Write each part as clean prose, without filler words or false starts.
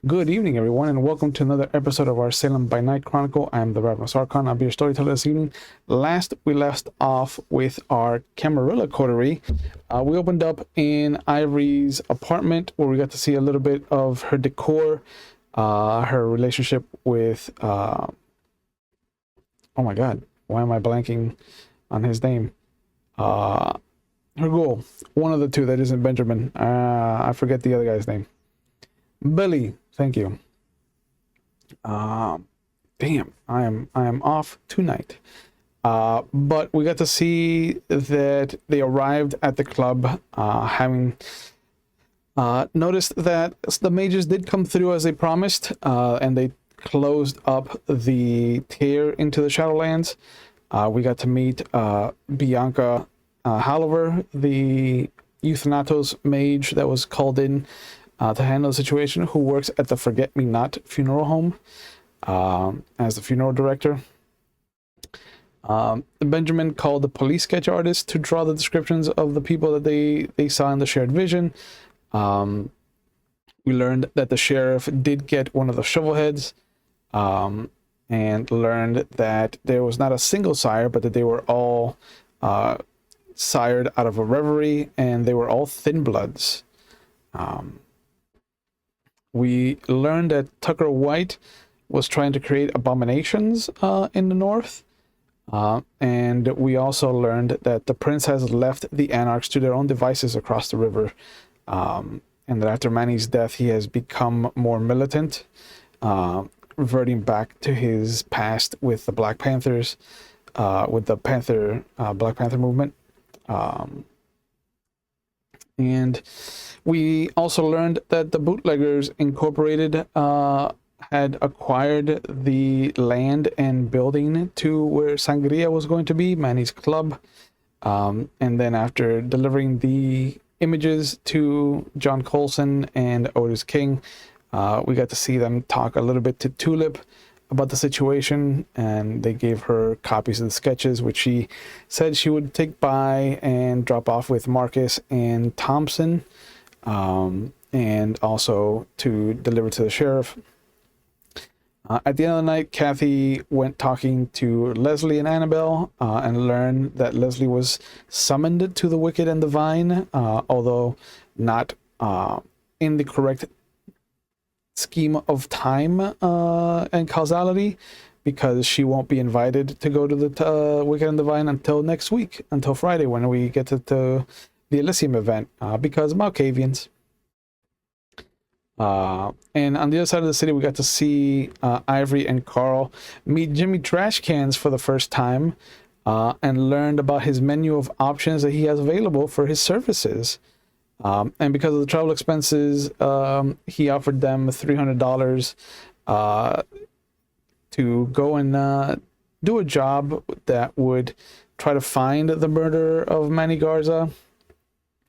Good evening, everyone, and welcome to another episode of our Salem by Night Chronicle. I'm the Reverend Sarkhan. I'll be your storyteller this evening. Last, we left off with our Camarilla coterie. We opened up in Ivory's apartment, where we got to see a little bit of her decor, her relationship with... oh my god, why am I blanking on his name? Her ghoul. One of the two that isn't Benjamin. I forget the other guy's name. Billy, thank you. Damn, I am off tonight. But we got to see that they arrived at the club, having noticed that the mages did come through as they promised, and they closed up the tear into the Shadowlands. We got to meet Bianca Hallover, the Euthanatos mage that was called in to handle the situation, who works at the Forget Me Not funeral home as the funeral director. Benjamin called the police sketch artist to draw the descriptions of the people that they saw in the shared vision. We learned that the sheriff did get one of the shovel heads, and learned that there was not a single sire, but that they were all sired out of a reverie, and they were all thin bloods. We learned that Tucker White was trying to create abominations in the north. And we also learned that the prince has left the anarchs to their own devices across the river. And that after Manny's death, he has become more militant, reverting back to his past with the Black Panthers, with the Black Panther movement. And we also learned that the Bootleggers Incorporated had acquired the land and building to where Sangria was going to be, Manny's club. And then after delivering the images to John Colson and Otis King, we got to see them talk a little bit to Tulip about the situation, and they gave her copies of the sketches, which she said she would take by and drop off with Marcus and Thompson, and also to deliver to the sheriff. At the end of the night, Kathy went talking to Leslie and Annabelle, and learned that Leslie was summoned to the Wicked and the Vine, although not in the correct scheme of time and causality, because she won't be invited to go to the Wicked and the Vine until next week, until Friday, when we get to the Elysium event, because Malkavians. And on the other side of the city, we got to see Ivory and Carl meet Jimmy Trashcans for the first time, and learned about his menu of options that he has available for his services. And because of the travel expenses, he offered them $300 to go and do a job that would try to find the murderer of Manny Garza,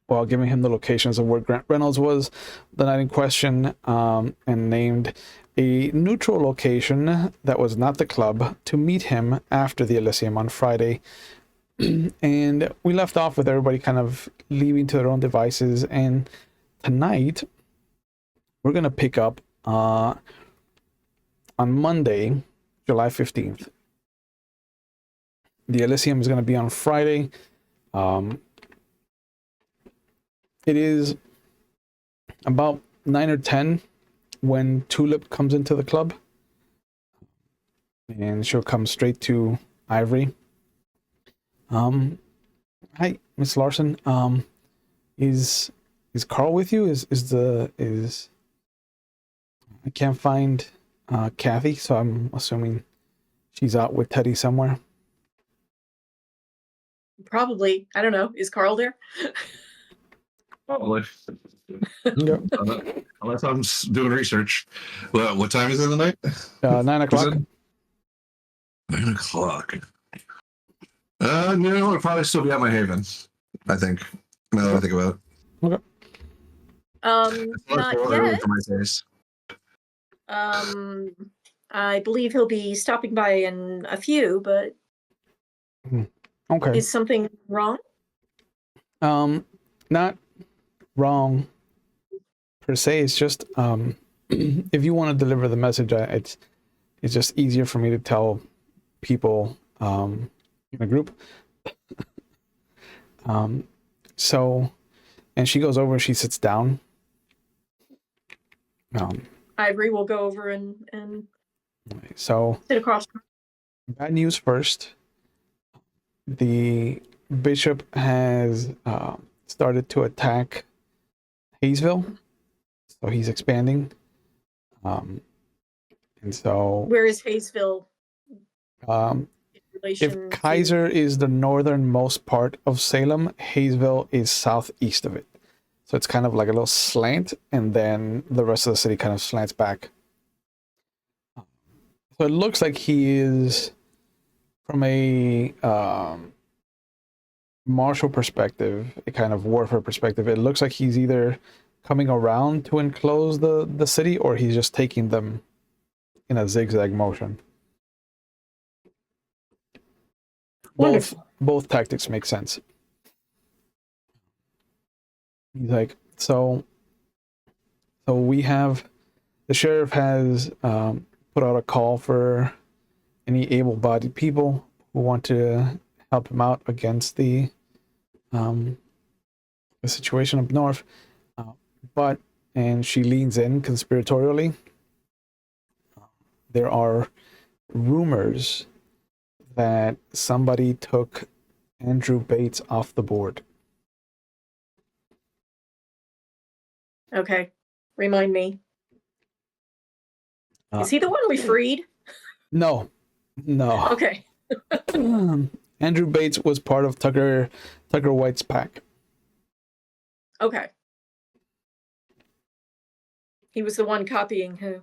while giving him the locations of where Grant Reynolds was the night in question, and named a neutral location that was not the club to meet him after the Elysium on Friday. And we left off with everybody kind of leaving to their own devices, and tonight we're going to pick up on Monday, July 15th. The Elysium is going to be on Friday. It is about 9 or 10 when Tulip comes into the club, and she'll come straight to Ivory. Hi, Miss Larson. Is Carl with you? I can't find Kathy, so I'm assuming she's out with Teddy somewhere. Probably. I don't know. Is Carl there? Probably. Unless I'm doing research. Well, what time is it in the night? 9 o'clock. 9 o'clock. No, I'll probably still be at my haven, I think. Now that I think about it. Okay. Not yet. I believe he'll be stopping by in a few, but okay. Is something wrong? Not wrong per se. It's just if you want to deliver the message, it's just easier for me to tell people in a group. So, and she goes over, she sits down. Ivory will go over and So, sit across. bad news first. The bishop has started to attack Hayesville, so he's expanding. And so, Where is Hayesville um, in relation if Kaiser is the northernmost part of Salem, Hayesville is southeast of it. So it's kind of like a little slant, and then the rest of the city kind of slants back. So it looks like he is, from a martial perspective, a kind of warfare perspective, it looks like he's either coming around to enclose the city, or he's just taking them in a zigzag motion. Wonderful. Both tactics make sense. He's like, so we have, the sheriff has put out a call for any able-bodied people who want to help him out against the situation up north. And she leans in conspiratorially. There are rumors that somebody took Andrew Bates off the board. Okay. Remind me. Uh, Is he the one we freed? No. Okay. Andrew Bates was part of Tucker White's pack. Okay. He was the one copying who?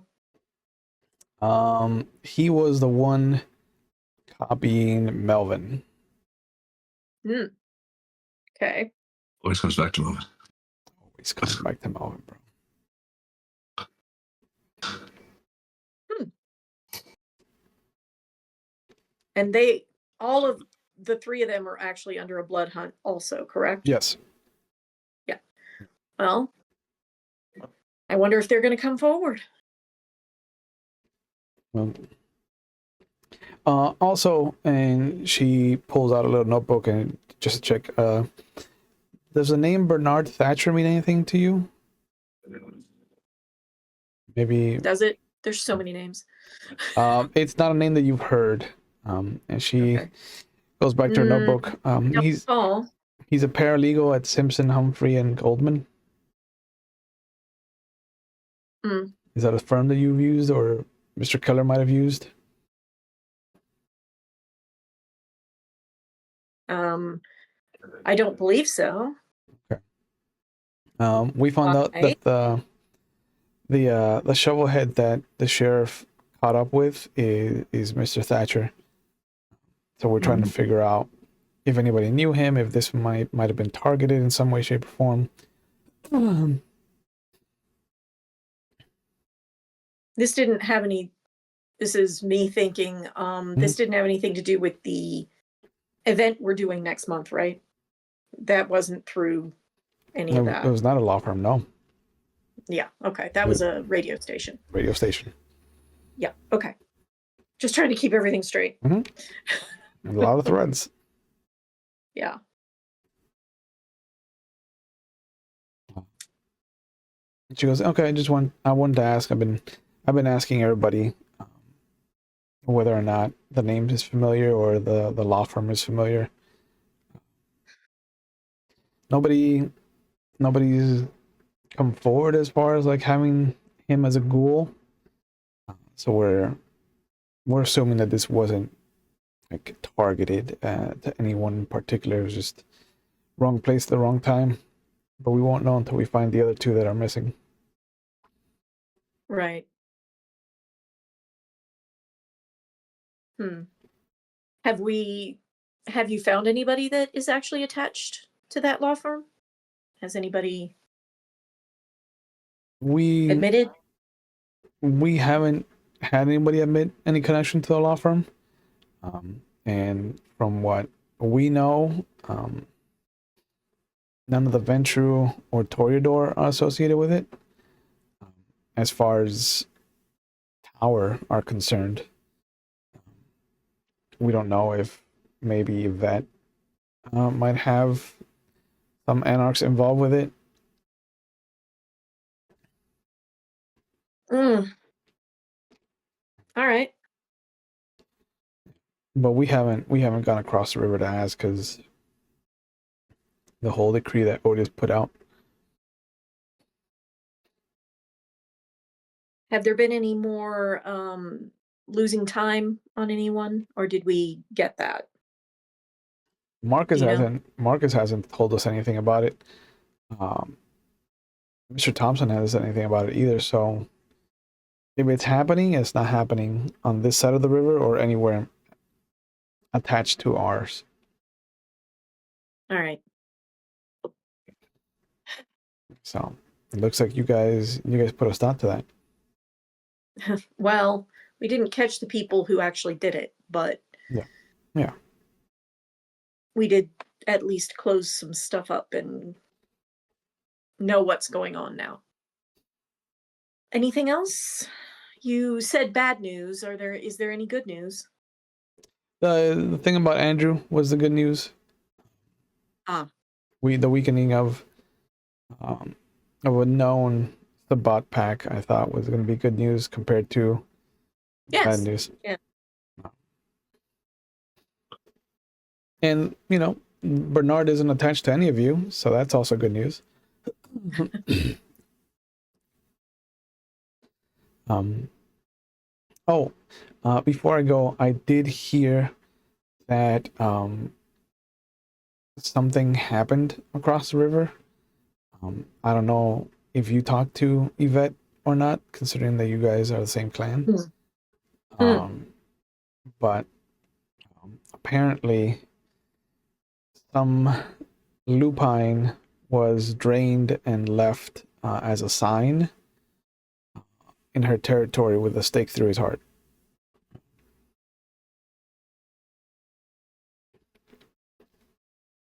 He was the one copying Melvin. Okay. Always comes back to Melvin. Always comes back to Melvin, bro. And all of the three of them are actually under a blood hunt also, correct? Yes. Yeah. Well, I wonder if they're going to come forward. Well, also, and she pulls out a little notebook and just to check. Does the name Bernard Thatcher mean anything to you? Maybe. Does it? There's so many names. It's not a name that you've heard. And she goes back to her notebook. He's a paralegal at Simpson, Humphrey, and Goldman. Is that a firm that you've used, or Mr. Keller might have used? I don't believe so. Okay. We found out that the shovelhead that the sheriff caught up with is Mr. Thatcher. So we're trying to figure out if anybody knew him, if this might have been targeted in some way, shape, or form. This didn't have any. This is me thinking. This didn't have anything to do with the event we're doing next month, right? That wasn't through any of that. It was not a law firm, no. Yeah. Okay. That was a radio station. Radio station. Yeah. Okay. Just trying to keep everything straight. A lot of threads. Yeah. She goes, okay, I wanted to ask. I've been asking everybody whether or not the name is familiar or the law firm is familiar. Nobody's come forward as far as like having him as a ghoul. So we're assuming that this wasn't like targeted to anyone in particular. It was just wrong place at the wrong time. But we won't know until we find the other two that are missing. Right. Have you found anybody that is actually attached to that law firm? Has anybody admitted? We haven't had anybody admit any connection to the law firm. And from what we know, none of the Ventru or Toreador are associated with it. as far as tower are concerned, we don't know if maybe Yvette might have some anarchs involved with it. Mm. All right. But we haven't gone across the river to ask, because the whole decree that Otis put out. Have there been any more losing time on anyone, or did we get that? Marcus Do you know? hasn't told us anything about it. Mr. Thompson hasn't said anything about it either. So if it's happening, it's not happening on this side of the river or anywhere attached to ours. All right. So it looks like you guys put a stop to that. Well, we didn't catch the people who actually did it, but Yeah. we did at least close some stuff up and know what's going on now. Anything else? You said bad news. Is there any good news? The thing about Andrew was the good news. Ah. The weakening of a known Sabbat pack, I thought, was going to be good news compared to bad Yes. news. Yeah. And Bernard isn't attached to any of you, so that's also good news. Before I go, I did hear that something happened across the river. I don't know if you talked to Yvette or not, considering that you guys are the same clan. But apparently some lupine was drained and left as a sign in her territory with a stake through his heart.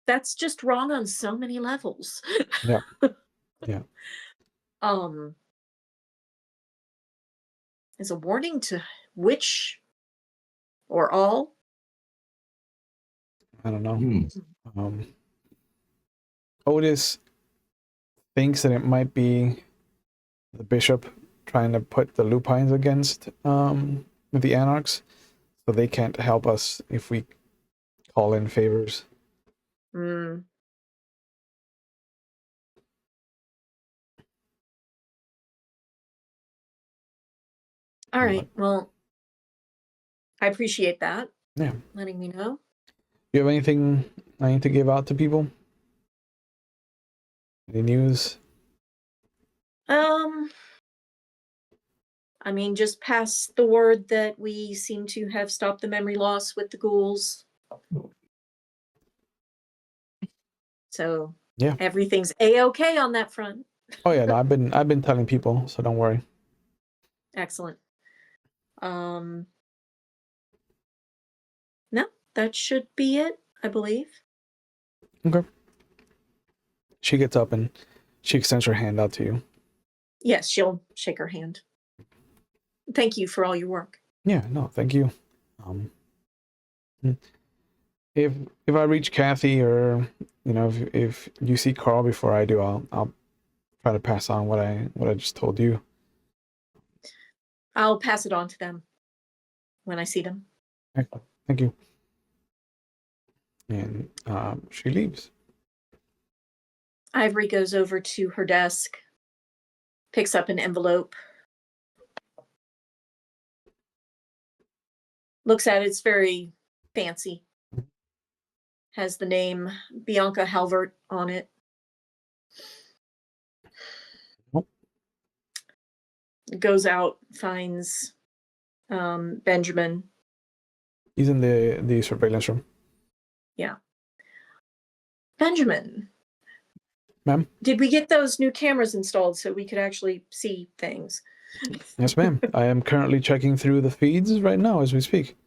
That's just wrong on so many levels. Yeah. Yeah. Is a warning to which or all? I don't know. Otis thinks that it might be the bishop trying to put the lupines against the anarchs, so they can't help us if we call in favors. All right. Well, I appreciate that. Yeah. Letting me know. You have anything I need to give out to people? Any news? I mean, just pass the word that we seem to have stopped the memory loss with the ghouls. So yeah, everything's A-okay on that front. Oh yeah, no, I've been telling people, so don't worry. Excellent. No, that should be it, I believe. Okay. She gets up and she extends her hand out to you. Yes, she'll shake her hand. Thank you for all your work. Yeah, no, thank you. If I reach Kathy, or if you see Carl before I do, I'll try to pass on what I just told you. I'll pass it on to them when I see them. Excellent. Thank you. And she leaves. Ivory goes over to her desk, picks up an envelope, looks at it. It's very fancy. Has the name Bianca Halvert on it. Oh. Goes out, finds Benjamin. He's in the surveillance room. Yeah. Benjamin. Ma'am? Did we get those new cameras installed so we could actually see things? Yes, ma'am. I am currently checking through the feeds right now as we speak.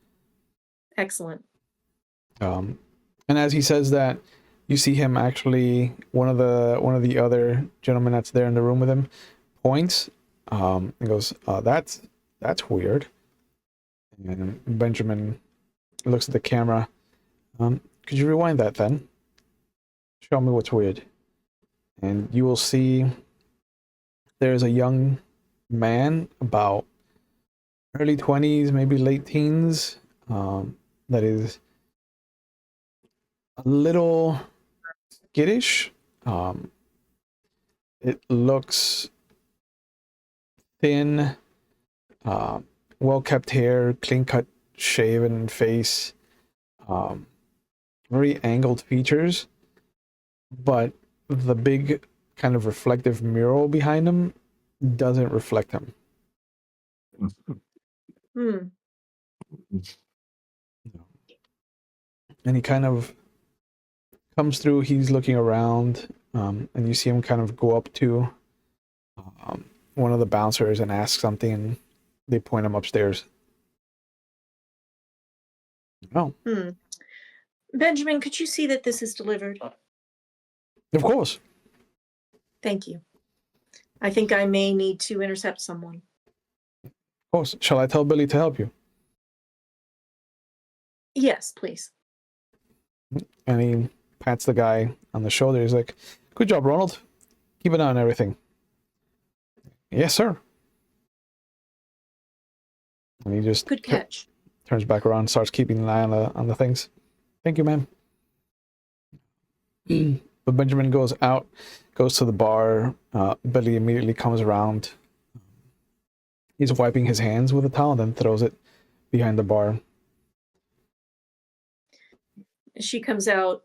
Excellent. And as he says that, you see him actually, one of the other gentlemen that's there in the room with him points He goes, that's weird. And Benjamin looks at the camera. Could you rewind that then? Show me what's weird. And you will see there's a young man, about early 20s, maybe late teens, that is a little skittish. It looks thin, well-kept hair, clean-cut, shaven face, very angled features, but the big kind of reflective mural behind him doesn't reflect him. Hmm. And he kind of comes through, he's looking around, and you see him kind of go up to one of the bouncers and ask something, and they point him upstairs. Oh, Hmm. Benjamin, could you see that this is delivered? of course. Thank you. I think I may need to intercept someone. Of course. Shall I tell Billy to help you? Yes, please. And he pats the guy on the shoulder. He's like, good job, Ronald. Keep an eye on everything. Yes, sir. And he just Good catch. turns back around, starts keeping an eye on the things. Thank you, ma'am. But Benjamin goes out, goes to the bar. Billy immediately comes around. He's wiping his hands with a towel and then throws it behind the bar. She comes out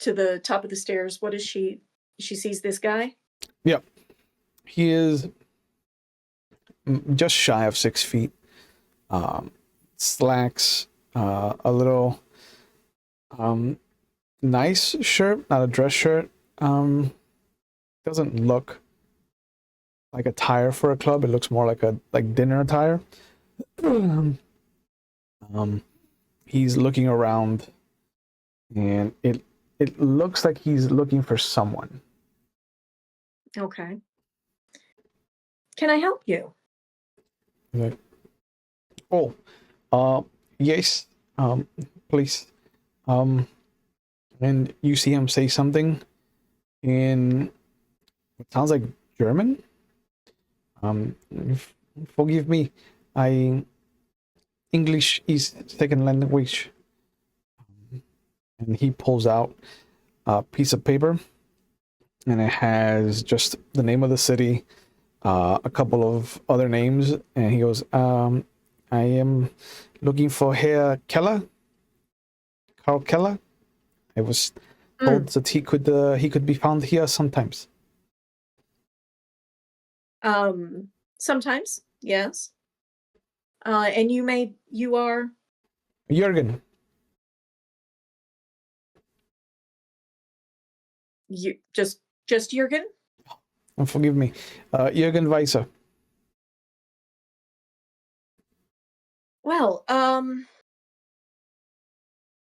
to the top of the stairs. What is she? She sees this guy? Yep. He is just shy of 6 feet. Slacks, a little nice shirt, not a dress shirt. Doesn't look like attire for a club. It looks more like dinner attire. He's looking around, and it looks like he's looking for someone. Okay. Can I help you? Like, oh, yes, please. And you see him say something in what sounds like German. Forgive me, English is second language. And he pulls out a piece of paper, and it has just the name of the city, a couple of other names, and he goes, I am looking for Herr Keller, Karl Keller. I was told that he could be found here sometimes. Sometimes, yes. And you are? Jürgen. You just Jürgen? Oh, forgive me. Jürgen Weiser. Well,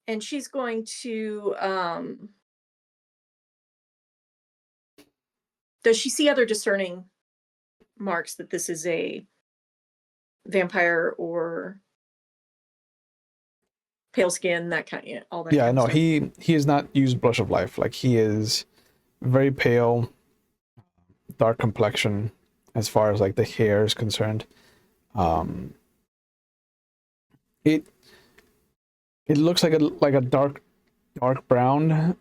and she's going to, does she see other discerning marks that this is a vampire or pale skin, that kind of, all that Yeah, kind no, of stuff? he has not used Blush of Life. Like, he is very pale, dark complexion as far as like the hair is concerned. It looks like a dark brown,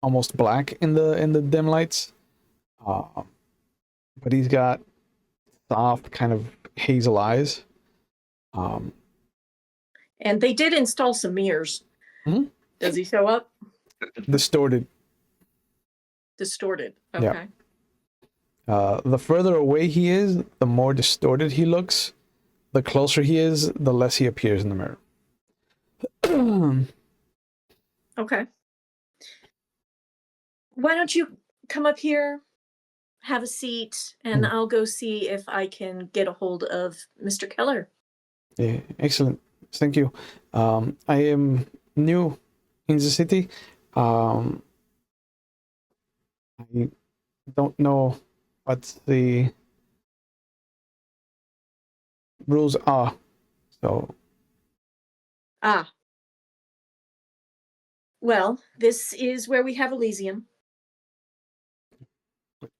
almost black in the dim lights. But he's got soft kind of hazel eyes. And they did install some mirrors. Mhm. Does he show up? Distorted. Distorted. Yeah. Okay. The further away he is, the more distorted he looks. The closer he is, the less he appears in the mirror. Okay. Why don't you come up here, have a seat, and I'll go see if I can get a hold of Mr. Keller. Yeah, excellent. Thank you. I am new in the city. I don't know what the rules are. So Ah. Well, this is where we have Elysium.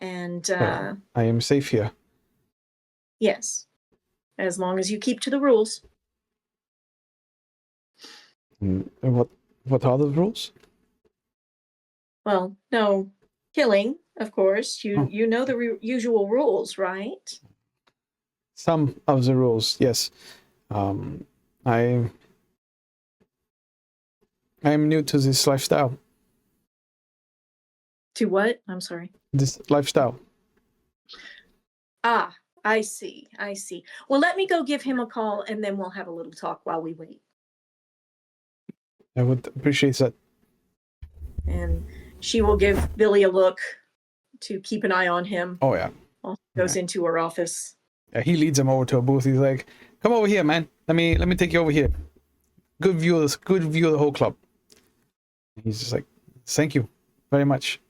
And I am safe here. yes, as long as you keep to the rules. And what are the rules? Well, no killing, of course. Oh. You know the usual rules, right? Some of the rules, yes. I am new to this lifestyle. To what? I'm sorry. This lifestyle. Ah, I see. I see. Well, let me go give him a call and then we'll have a little talk while we wait. I would appreciate that. And she will give Billy a look to keep an eye on him. Oh yeah. While she goes into her office. Yeah, he leads him over to a booth. He's like, "Come over here, man. Let me take you over here. Good view of this. Good view of the whole club." He's just like, "Thank you very much."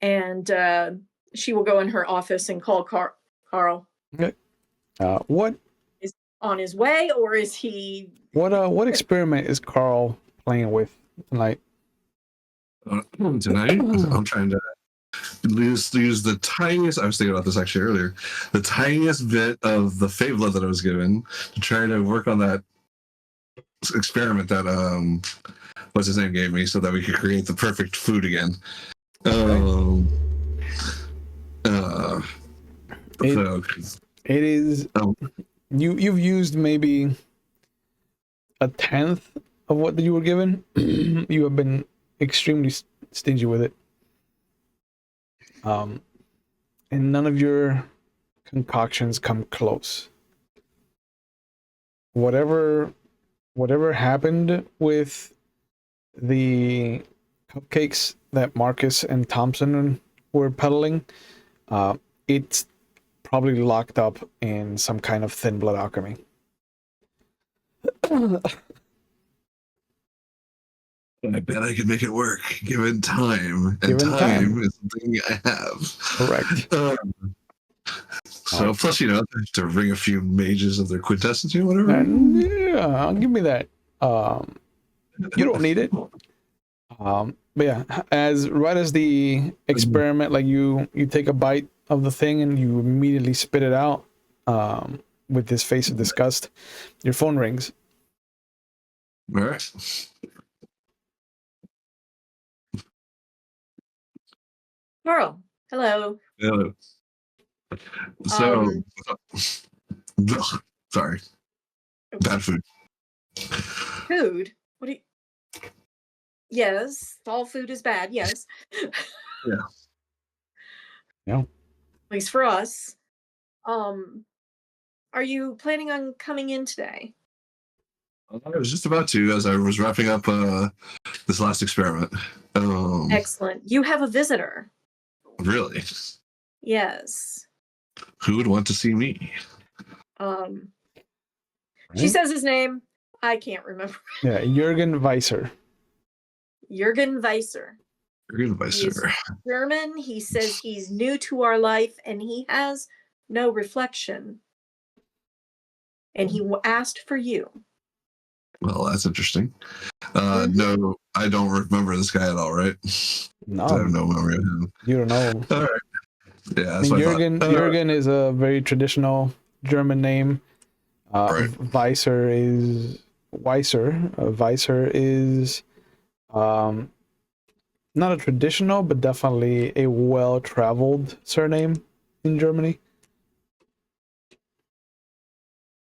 And she will go in her office and call Carl. Okay. What Is he on his way, or is he? what experiment is Carl playing with tonight? Tonight, I'm trying to use the tiniest. I was thinking about this actually earlier. The tiniest bit of the fabula that I was given to try to work on that experiment that what's his name gave me, so that we could create the perfect food again. So, It is. You've used maybe a tenth of what you were given. You have been extremely stingy with it. And none of your concoctions come close. Whatever happened with the cupcakes that Marcus and Thompson were peddling, it's probably locked up in some kind of thin blood alchemy. I bet I could make it work, given time. And Given time. is something I have. Correct. So, plus, I have to bring a few mages of their quintessence or whatever. Yeah, give me that. You don't need it. But yeah, right as the experiment, like you take a bite of the thing and you immediately spit it out, with this face of disgust, your phone rings. All right. Carl, hello. Hello. So, sorry. Bad food. Food? What do you? Yes, all food is bad. Yes. Yeah. Yeah. At least for us. Are you planning on coming in today? I was just about to, as I was wrapping up this last experiment. Excellent. You have a visitor. Really? Yes. Who would want to see me? She says his name. I can't remember. Yeah, Jürgen Weiser. Jürgen Weiser. Jürgen Weiser. He's German. He says he's new to our life and he has no reflection. And he asked for you. Well, that's interesting. No, I don't remember this guy at all, right? No, I have no memory of him. you don't know. All right. Yeah, that's I mean, what Jürgen is a very traditional German name. Right. Weiser is not a traditional, but definitely a well-traveled surname in Germany.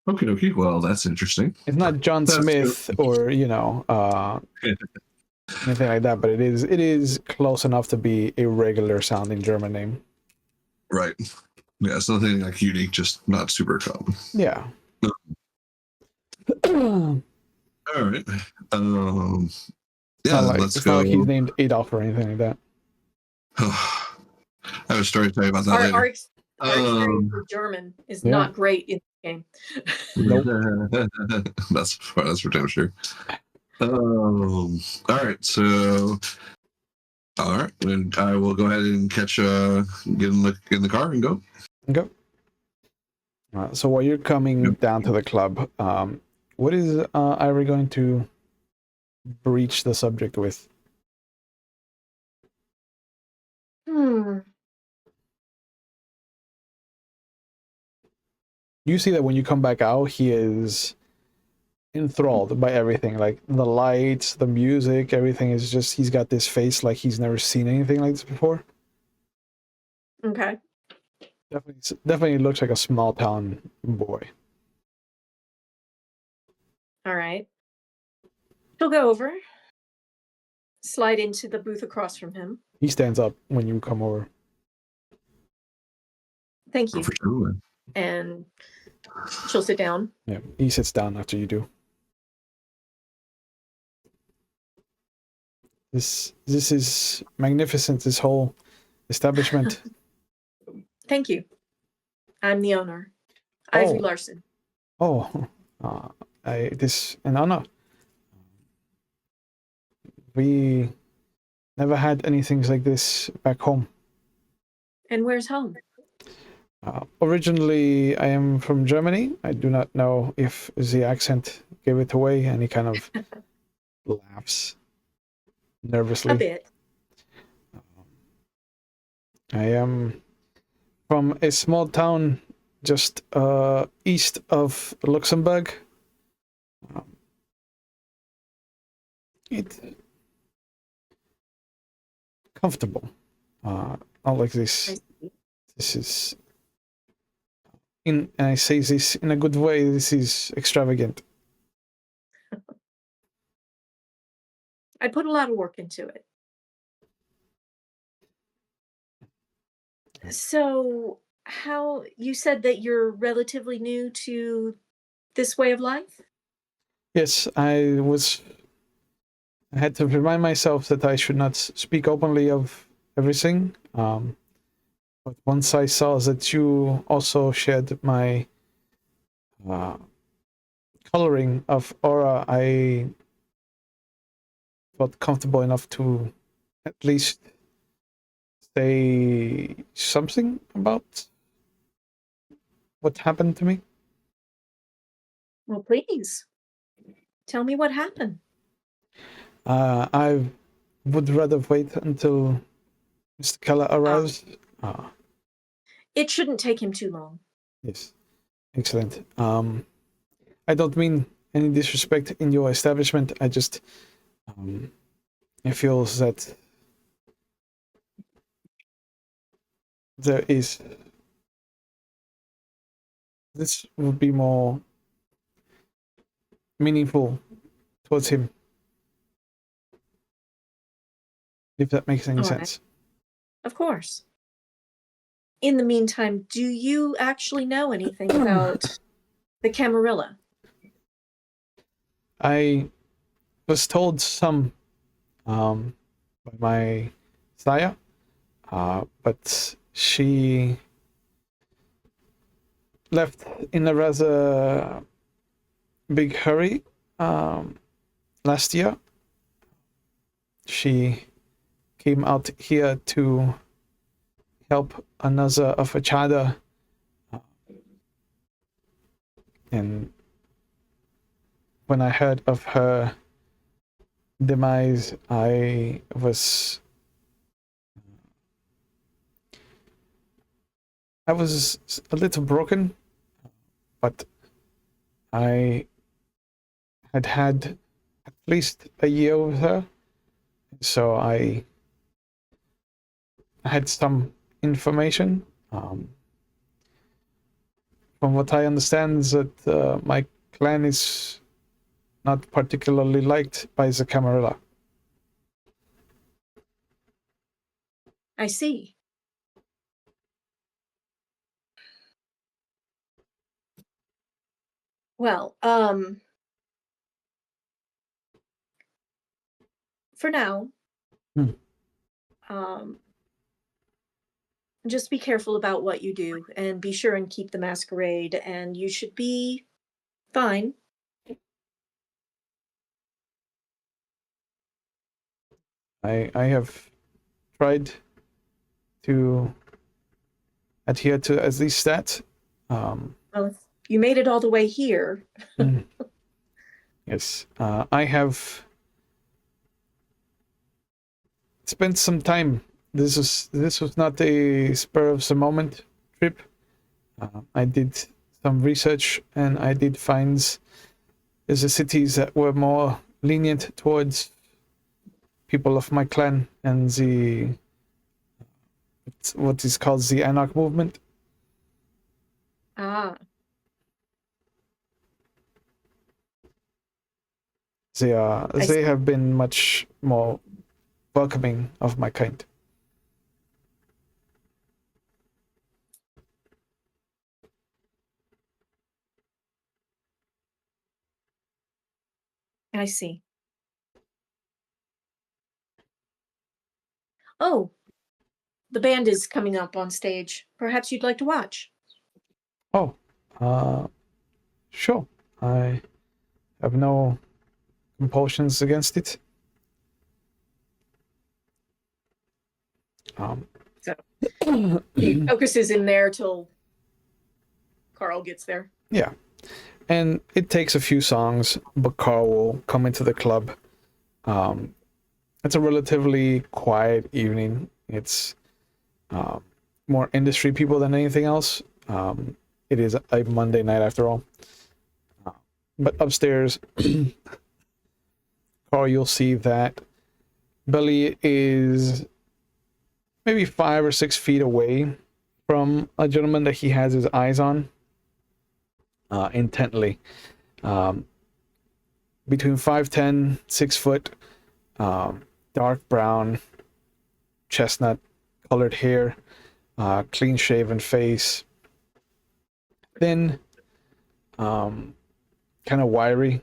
Okay. Well, that's interesting. It's not John Smith or anything like that, but it is close enough to be a regular sounding German name. Right. Yeah, it's nothing like unique, just not super common. Yeah. All right. Yeah, let's it's go. not like he's named Adolf or anything like that. I have a story to tell you about that later. Our experience with German is not great in the game. Nope. That's for damn sure. All right, so All right, then I will go ahead and get in the car and go. Okay. So while you're coming down to the club, what is Ivory going to breach the subject with? You see that when you come back out, he is enthralled by everything, like the lights, the music, everything is just, he's got this face like he's never seen anything like this before. Okay. Definitely looks like a small town boy. All right. He'll go over, slide into the booth across from him. He stands up when you come over. Thank you. For sure. And she'll sit down. Yeah, he sits down after you do. This is magnificent, this whole establishment. Thank you. I'm the owner. Ivory Larson. Oh, it is an honor. We never had anything like this back home. And where's home? Originally, I am from Germany. I do not know if the accent gave it away, and he kind of laughs nervously. A bit. I am from a small town just east of Luxembourg. It's comfortable. Not like this. This is, and I say this in a good way, this is extravagant. I put a lot of work into it. So, how you said that you're relatively new to this way of life? Yes, I had to remind myself that I should not speak openly of everything. But once I saw that you also shared my coloring of aura, I felt comfortable enough to at least say something about what happened to me. Well, please. Tell me what happened. I would rather wait until Mr. Keller arrives. It shouldn't take him too long. Yes, excellent. I don't mean any disrespect in your establishment. I just I feel that there is, this would be more meaningful towards him, if that makes any sense. Of course. In the meantime, do you actually know anything about the Camarilla? I was told some by my Saya, but she left in a rather big hurry last year. She came out here to help another of a chada, and when I heard of her demise, I was a little broken, but I had at least a year with her, so I had some information. From what I understand, is that my clan is not particularly liked by the Camarilla. I see. Well, for now, just be careful about what you do and be sure and keep the masquerade, and you should be fine. I have tried to adhere to at least that. Well, if you made it all the way here. Yes, I have spent some time. This was not a spur of the moment trip. I did some research and I did find there's the cities that were more lenient towards people of my clan and the what is called the Anarch movement. Ah, They have been much more welcoming of my kind. I see. Oh, the band is coming up on stage. Perhaps you'd like to watch. Oh, sure. I have no compulsions against it. So he focuses in there till Carl gets there. Yeah. And it takes a few songs, but Carl will come into the club. It's a relatively quiet evening. It's more industry people than anything else. It is a Monday night after all. But upstairs, Carl, you'll see that Billy is maybe 5 or 6 feet away from a gentleman that he has his eyes on intently. Between 5'10", 6 foot, dark brown, chestnut colored hair, clean shaven face, thin, kind of wiry.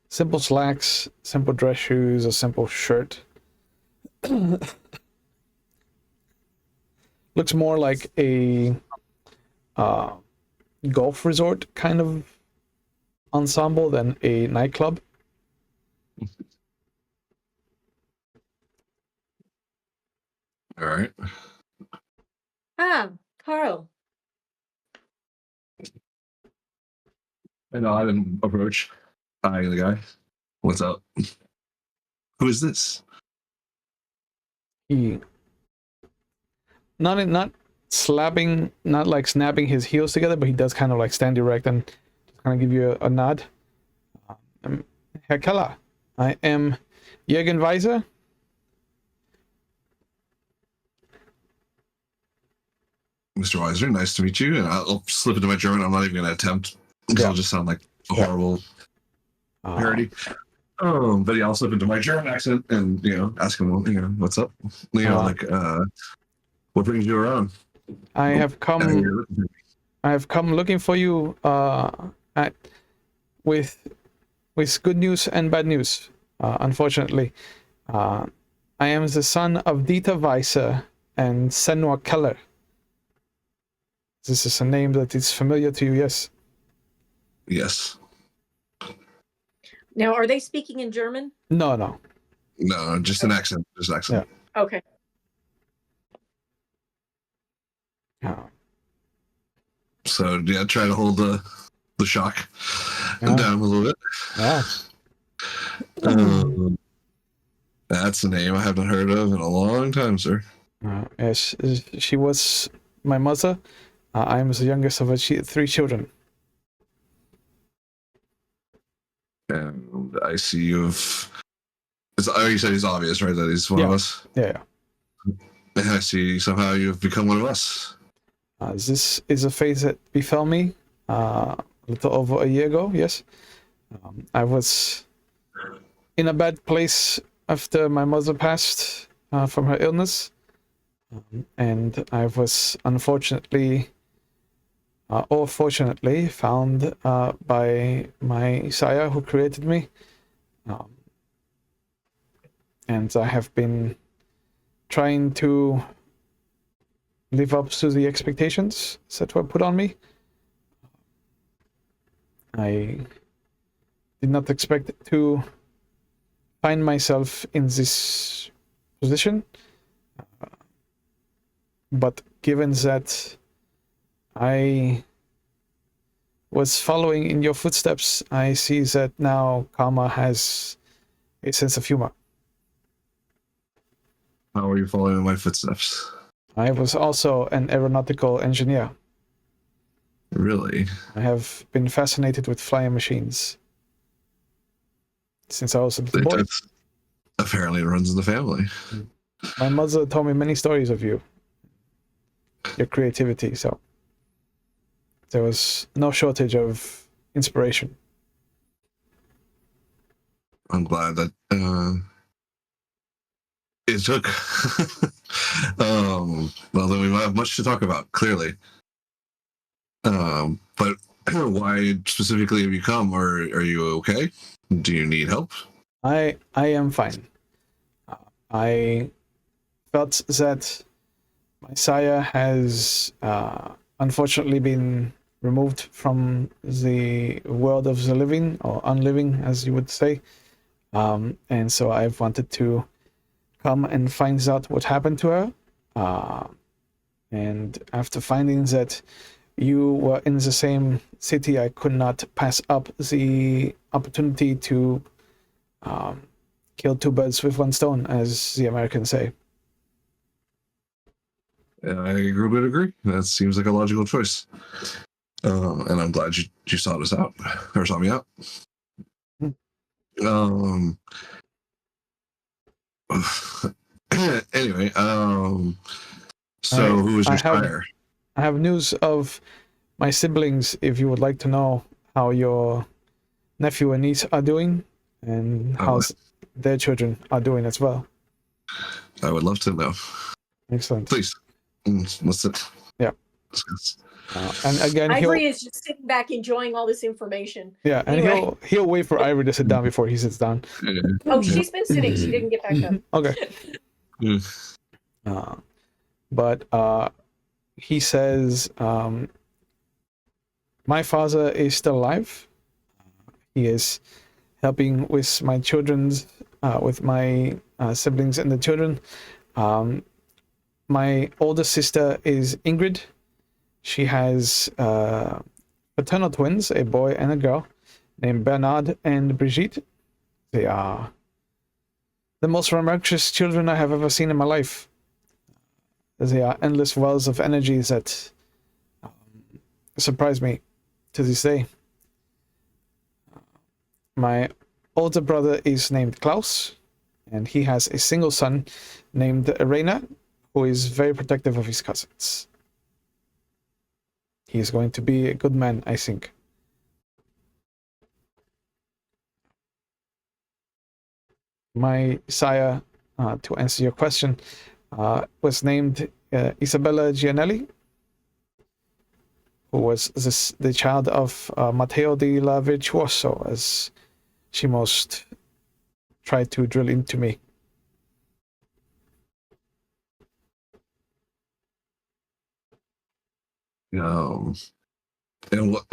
Simple slacks, simple dress shoes, a simple shirt. Looks more like a golf resort kind of ensemble than a nightclub. All right. Ah, Carl. I know I didn't approach. Hi, the guy. What's up? Who is this? He not slapping, not like snapping his heels together, but he does kind of like stand erect and just kind of give you a nod. Herr Keller, I am Jürgen Weiser. Mr. Weiser, nice to meet you. And I'll slip into my German. I'm not even going to attempt because I'll just sound like a horrible parody. But yeah, I'll slip into my German accent and, ask him, what's up? What brings you around? I have come looking for you with good news and bad news. Unfortunately, I am the son of Dieter Weiser and Senor Keller. This is a name that is familiar to you, yes? Yes. Now, are they speaking in German? No. No, just an accent. Just an accent. Yeah. Okay. So yeah, try to hold the shock down a little bit. Yeah. That's a name I haven't heard of in a long time, sir. Yes, she was my mother. I'm the youngest of 3 children. And I see you said he's obvious, right? That he's one of us? Yeah. And I see somehow you've become one of us. This is a fate that befell me a little over a year ago, yes. I was in a bad place after my mother passed from her illness. And I was unfortunately or fortunately found by my sire who created me. And I have been trying to live up to the expectations that were put on me. I did not expect to find myself in this position. But given that I was following in your footsteps, I see that now Karma has a sense of humor. How are you following in my footsteps? I was also an aeronautical engineer. Really? I have been fascinated with flying machines since I was a little boy. That's apparently runs in the family. My mother told me many stories of you, your creativity, so there was no shortage of inspiration. I'm glad that it took. Well, then we might have much to talk about, clearly. But why specifically have you come? Or are you okay? Do you need help? I am fine. I felt that my sire has unfortunately been removed from the world of the living, or unliving, as you would say. And so I've wanted to come and find out what happened to her. And after finding that you were in the same city, I could not pass up the opportunity to kill two birds with one stone, as the Americans say. I would agree. That seems like a logical choice. And I'm glad you sought us out, or sought me out. Anyway, so who was your sire? I have news of my siblings, if you would like to know how your nephew and niece are doing, and how their children are doing as well. I would love to know. Excellent. Please, let's sit. Yeah. Discuss. And again, Ivory is just sitting back enjoying all this information. Yeah, and anyway. he'll wait for Ivory to sit down before he sits down. Oh, she's been sitting. She didn't get back up. Okay. But he says, my father is still alive. He is helping with my children's, with my siblings and the children. My older sister is Ingrid. She has paternal twins, a boy and a girl, named Bernard and Brigitte. They are the most rambunctious children I have ever seen in my life. They are endless wells of energy that surprise me to this day. My older brother is named Klaus, and he has a single son named Rainer, who is very protective of his cousins. He is going to be a good man, I think. My sire, to answer your question, was named Isabella Gianelli, who was the child of Matteo di la Virtuoso, as she most tried to drill into me. And what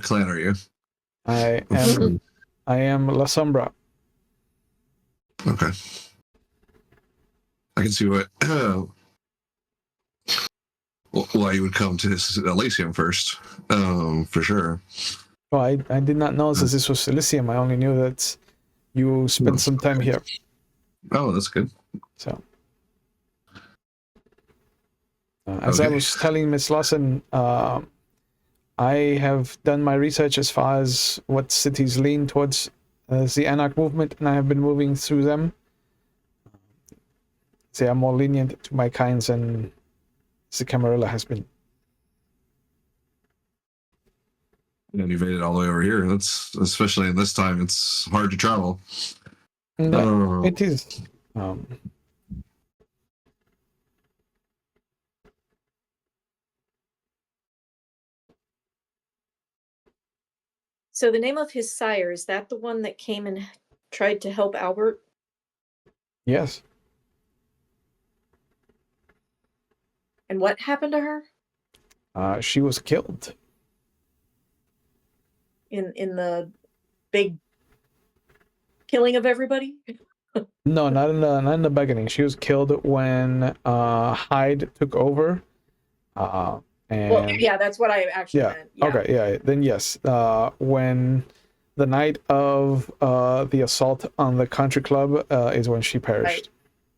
clan are you? I am La Sombra. Okay. I can see why you would come to Elysium first, for sure. Well, I did not know that this was Elysium. I only knew that you spent some time here. Oh, that's good. So, as I was telling Miss Lawson, I have done my research as far as what cities lean towards the Anarch movement, and I have been moving through them. They are more lenient to my kinds than the Camarilla has been. And you've made it all the way over here. That's, especially in this time, it's hard to travel. No, it is. So the name of his sire, is that the one that came and tried to help Albert? Yes. And what happened to her? She was killed. In the big killing of everybody? No, not in the beginning. She was killed when Hyde took over. Uh, Well, and yeah, that's what I actually yeah, meant. Yeah. okay, yeah. Then yes, when the night of the assault on the country club is when she perished.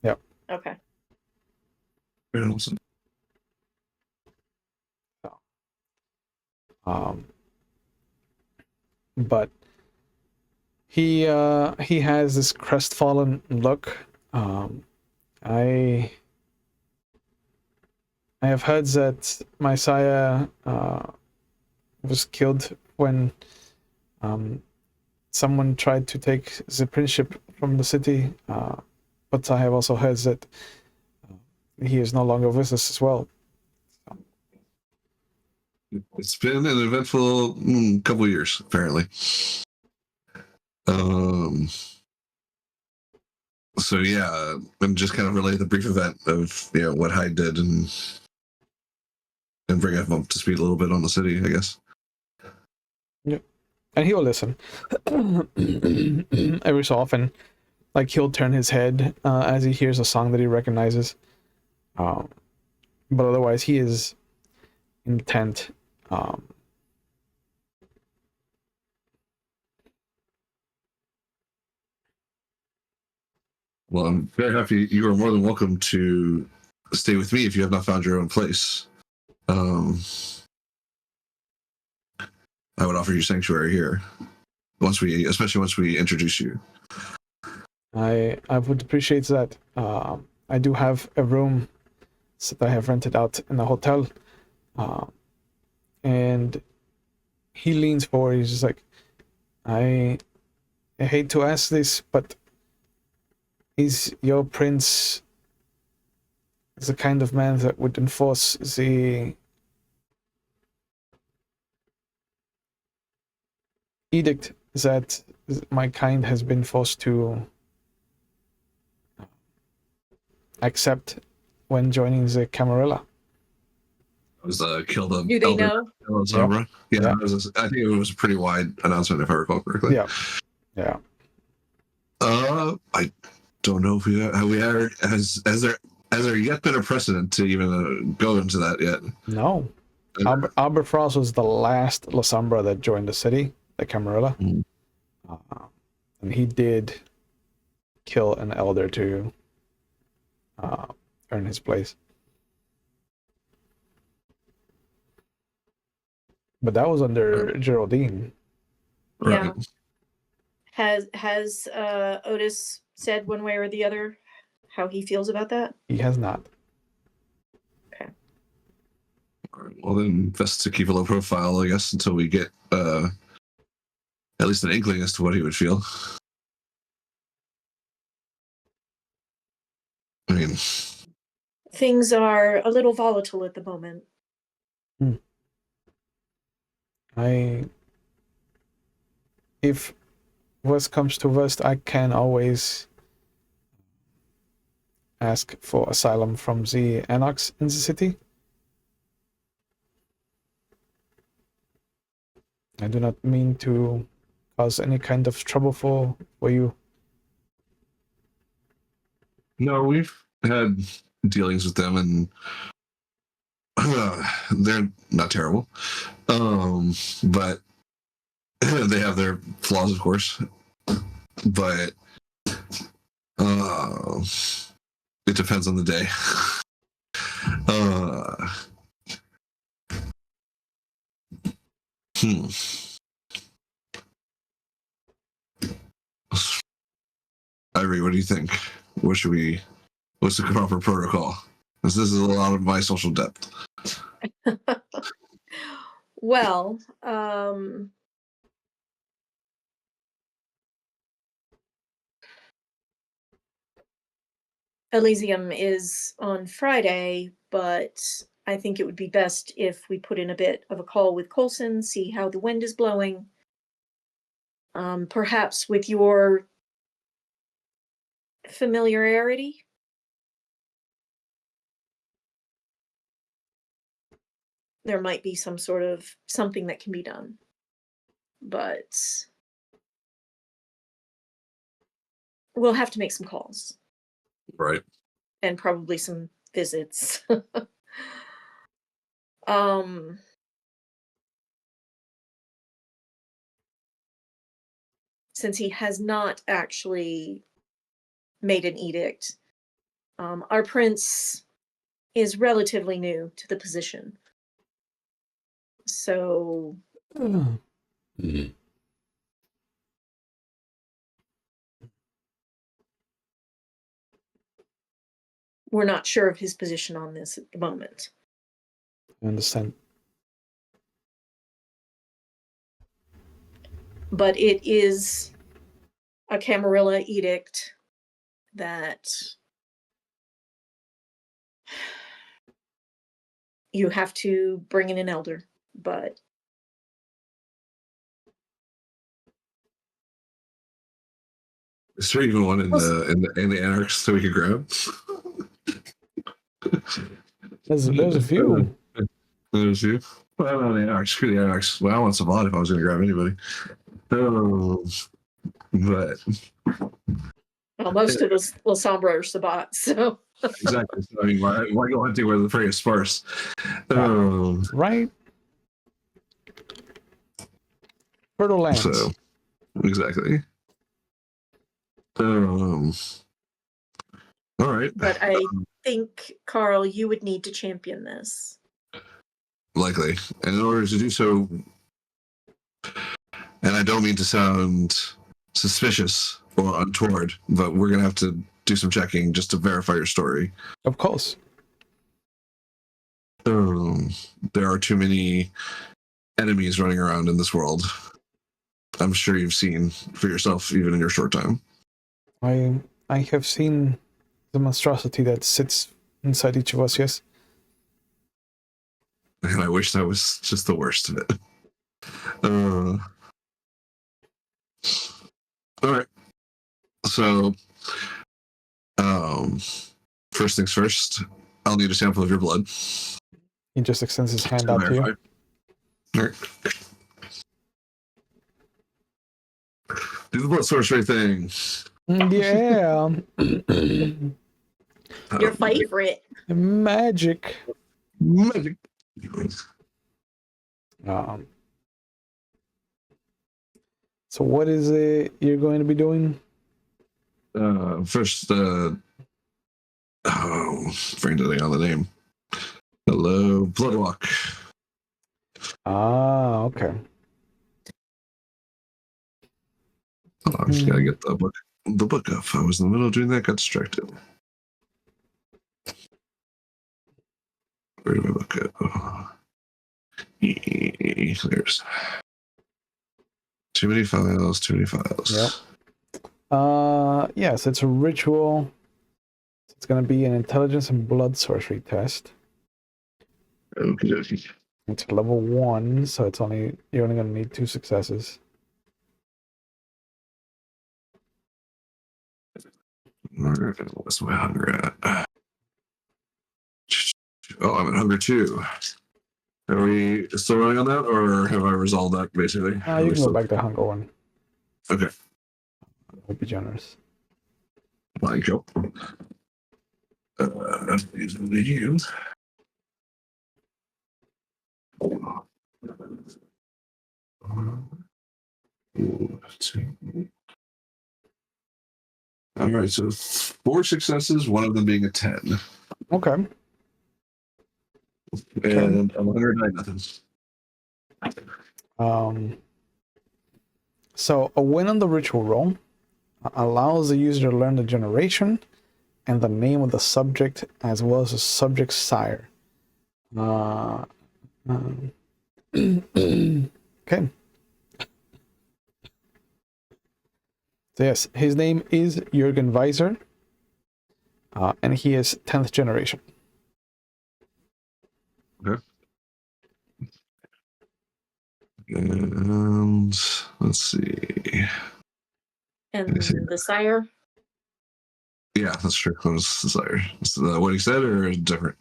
Yep. Okay. Um, but he has this crestfallen look. I I have heard that Messiah was killed when someone tried to take the principeship from the city, but I have also heard that he is no longer with us as well. It's been an eventful couple years, apparently. So yeah, and just kind of relay the brief event of what Hyde did and bring him up to speed a little bit on the city, I guess. Yep. And he will listen every so often. Like he'll turn his head as he hears a song that he recognizes. But otherwise, he is intent. Well, I'm very happy. You are more than welcome to stay with me if you have not found your own place. I would offer you sanctuary here especially once we introduce you. I would appreciate that. I do have a room that I have rented out in a hotel, and he leans forward. He's just like, I hate to ask this, but is your prince the kind of man that would enforce the edict that my kind has been forced to accept when joining the Camarilla? It was kill the Do they elder. know? Sombra. Yeah, Yeah. I think it was a pretty wide announcement if I recall correctly. Yeah. I don't know if we has there yet been a precedent to even go into that yet. No. Albert Frost was the last Lasombra that joined the city, the Camarilla. Mhm. And he did kill an elder to earn his place. But that was under Geraldine. Right. Yeah. Has Otis said one way or the other how he feels about that? He has not. Well, then best to keep a low profile, I guess, until we get at least an inkling as to what he would feel. I mean, Things are a little volatile at the moment. If worst comes to worst, I can always ask for asylum from the Anarchs in the city. I do not mean to cause any kind of trouble for you. no, we've had dealings with them, and they're not terrible. But they have their flaws, of course. But it depends on the day. Ivory, what do you think? What's the proper protocol? Because this is a lot of my social depth. Well, Elysium is on Friday, but I think it would be best if we put in a bit of a call with Coulson, see how the wind is blowing. Perhaps with your familiarity. There might be some sort of something that can be done. But we'll have to make some calls Right. and probably some visits. um, since he has not actually made an edict, our prince is relatively new to the position. So we're not sure of his position on this at the moment. I understand. But it is a Camarilla edict that you have to bring in an elder, but Is there even one in the anarchs that we could grab? There's a few. There's you. Well, no, the anarchs. Screw the anarchs. Well, I want Sabbat if I was going to grab anybody. Oh, but well, most of those La Sombra are Sabbat, so exactly. So, I mean, why go hunting where the prey is sparse? Right? Fertile lands. So exactly. All right. But I think, Karl, you would need to champion this. Likely. And in order to do so, and I don't mean to sound suspicious or untoward, but we're going to have to do some checking just to verify your story. Of course. There are too many enemies running around in this world. I'm sure you've seen for yourself, even in your short time. I have seen the monstrosity that sits inside each of us, yes. And I wish that was just the worst of it. All right. So, first things first, I'll need a sample of your blood. He just extends his hand out to you. All right. Do the blood sorcery thing. Yeah. Your favorite. Magic. Magic. So what is it you're going to be doing? First, brain deading on the name. Hello, Bloodwalk. Ah, okay. Hold on, I just gotta get the book up. I was in the middle of doing that, got distracted. Where did my book go? There's too many files. Yep. Yes, it's a ritual. It's going to be an intelligence and blood sorcery test. Okay. It's level 1, so you're only going to need 2 successes. What's my hunger at? Oh, I'm at hunger 2. Are we still running on that, or have I resolved that basically? You can go back to hunger 1. Okay. I'll be generous. Thank you. These are the use. All right, so 4 successes, one of them being a 10. Okay. And I'm 109 nothing. So a win on the ritual roll allows the user to learn the generation and the name of the subject as well as the subject's sire. Okay. So yes, his name is Jürgen Weiser, and he is 10th generation. Okay. And let's see. And the sire? Yeah, that's true. That was the sire. Is that what he said, or different?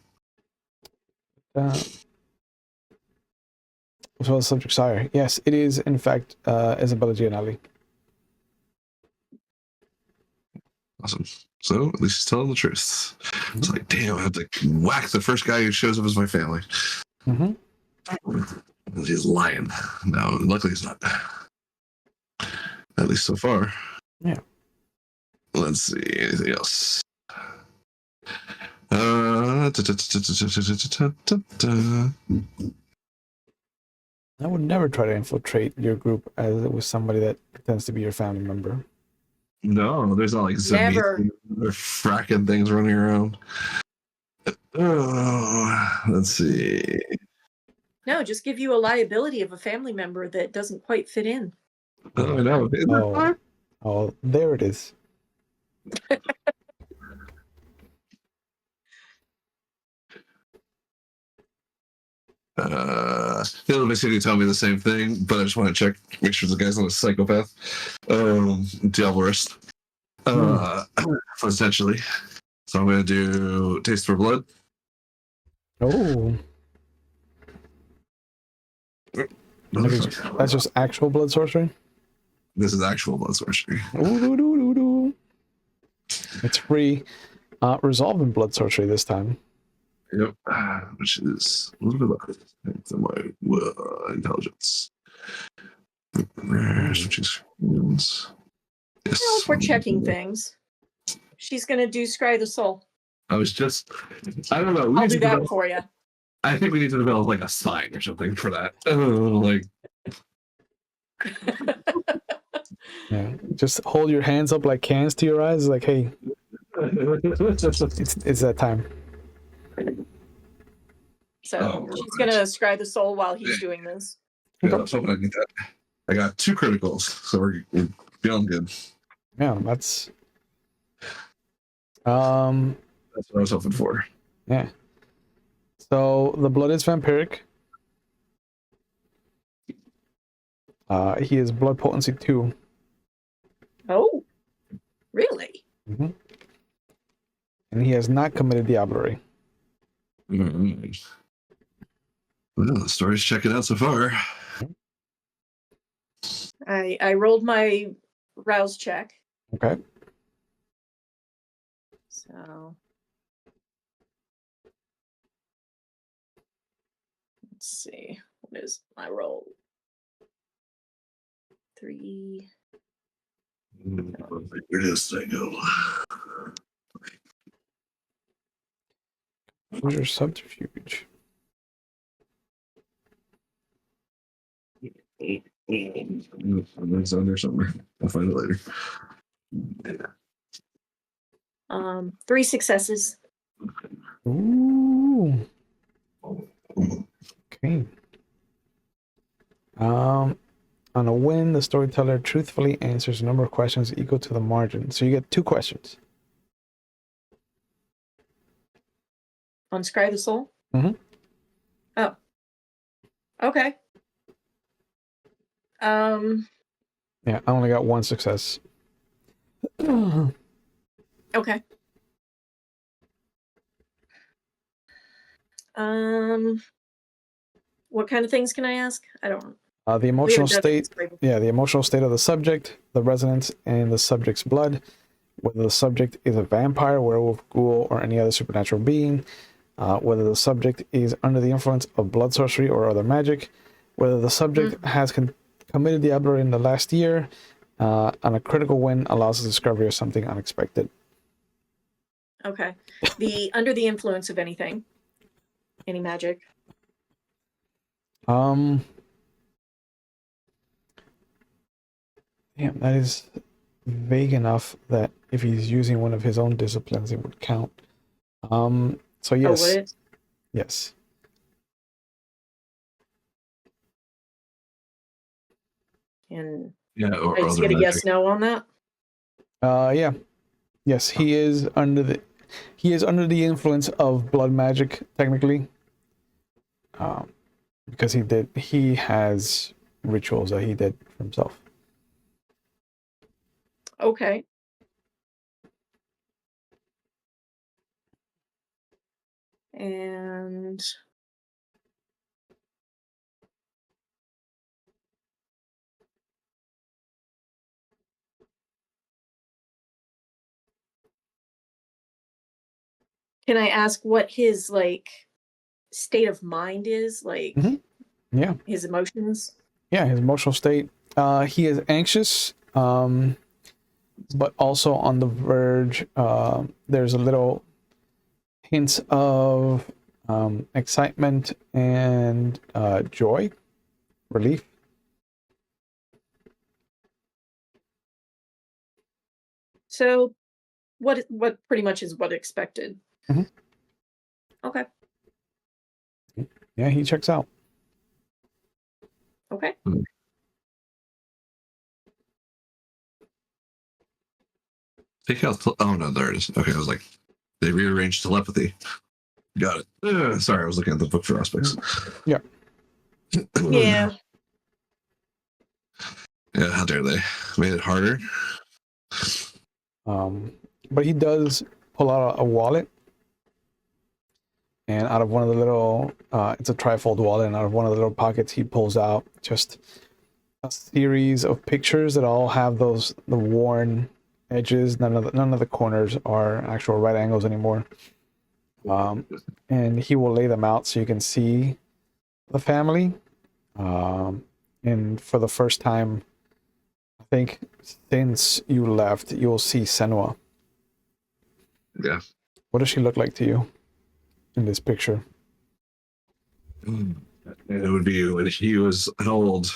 As well as subject sire. Yes, it is in fact Isabella Gianelli. Awesome. So at least he's telling the truth. It's like, damn, I have to whack the first guy who shows up as my family. Mm-hmm. He's lying. No, luckily he's not. At least so far. Yeah. Let's see. Anything else? I would never try to infiltrate your group as it was somebody that pretends to be your family member. No, there's not like Never. or fracking things running around. Oh, let's see. No, just give you a liability of a family member that doesn't quite fit in. Oh, I know. Isn't that fun? Oh, there it is. It'll basically tell me the same thing, but I just want to check, make sure the guy's not a psychopath. Diabolist. Essentially. So I'm going to do Taste for Blood. Oh, that's just actual blood sorcery. This is actual blood sorcery. Ooh. It's free. Resolving blood sorcery this time. Yep. Which is a little bit less than my intelligence. Switching screens. Yes. Well, if we're checking things, she's going to do Scry the Soul. I don't know. I'll do that for you. I think we need to develop like a sign or something for that. Like, Yeah, just hold your hands up like cans to your eyes, like, hey, it's that time. So she's going to Scry the Soul while he's doing this. yeah, I was hoping I need that. I got 2 criticals, so we're feeling good. Yeah, that's That's what I was hoping for. yeah. So the blood is vampiric. He is blood potency 2. Oh, really? Mm-hmm. And he has not committed diablerie. Well, the story's checking out so far. I rolled my rouse check. Okay. So let's see. What is my roll? 3. Where does I go? Where's your subterfuge? It's under somewhere. I'll find it later. 3 successes. Ooh. Okay. On a win, the storyteller truthfully answers a number of questions equal to the margin. So you get 2 questions. On Scry the Soul? Mhm. Oh. Okay. Yeah, I only got 1 success. Okay. What kind of things can I ask? I don't know. The emotional We haven't done state, this before. yeah, the emotional state of the subject, the resonance in the subject's blood, whether the subject is a vampire, werewolf, ghoul, or any other supernatural being, whether the subject is under the influence of blood sorcery or other magic, whether the subject has committed diablerie in the last year, and a critical win allows the discovery of something unexpected. Okay. Under the influence of anything. Any magic. Damn, that is vague enough that if he's using one of his own disciplines, it would count. So yes. Oh, would it? Yes. And Yeah, or I just other get a magic. yes no on that? Yeah. Yes, he is under the influence of blood magic, technically. Because he has rituals that he did for himself. Okay. And Can I ask what his like state of mind is? Like Yeah. his emotions? Yeah, his emotional state. He is anxious, but also on the verge. There's a little hints of excitement and joy, relief. So what pretty much is what expected. Mhm. Okay. Yeah, he checks out. Okay. Take out. Oh no, there it is. Okay, I was like, they rearranged telepathy. Got it. Sorry, I was looking at the book for aspects. Yeah. Yeah. Yeah, how dare they? Made it harder. But he does pull out a wallet, and out of one of the little, it's a trifold wallet, and out of one of the little pockets, he pulls out just a series of pictures that all have the worn edges. None of the corners are actual right angles anymore. And he will lay them out so you can see the family. And for the first time, I think since you left, you'll see Senua. Yeah. What does she look like to you in this picture? And it would be when he was an old.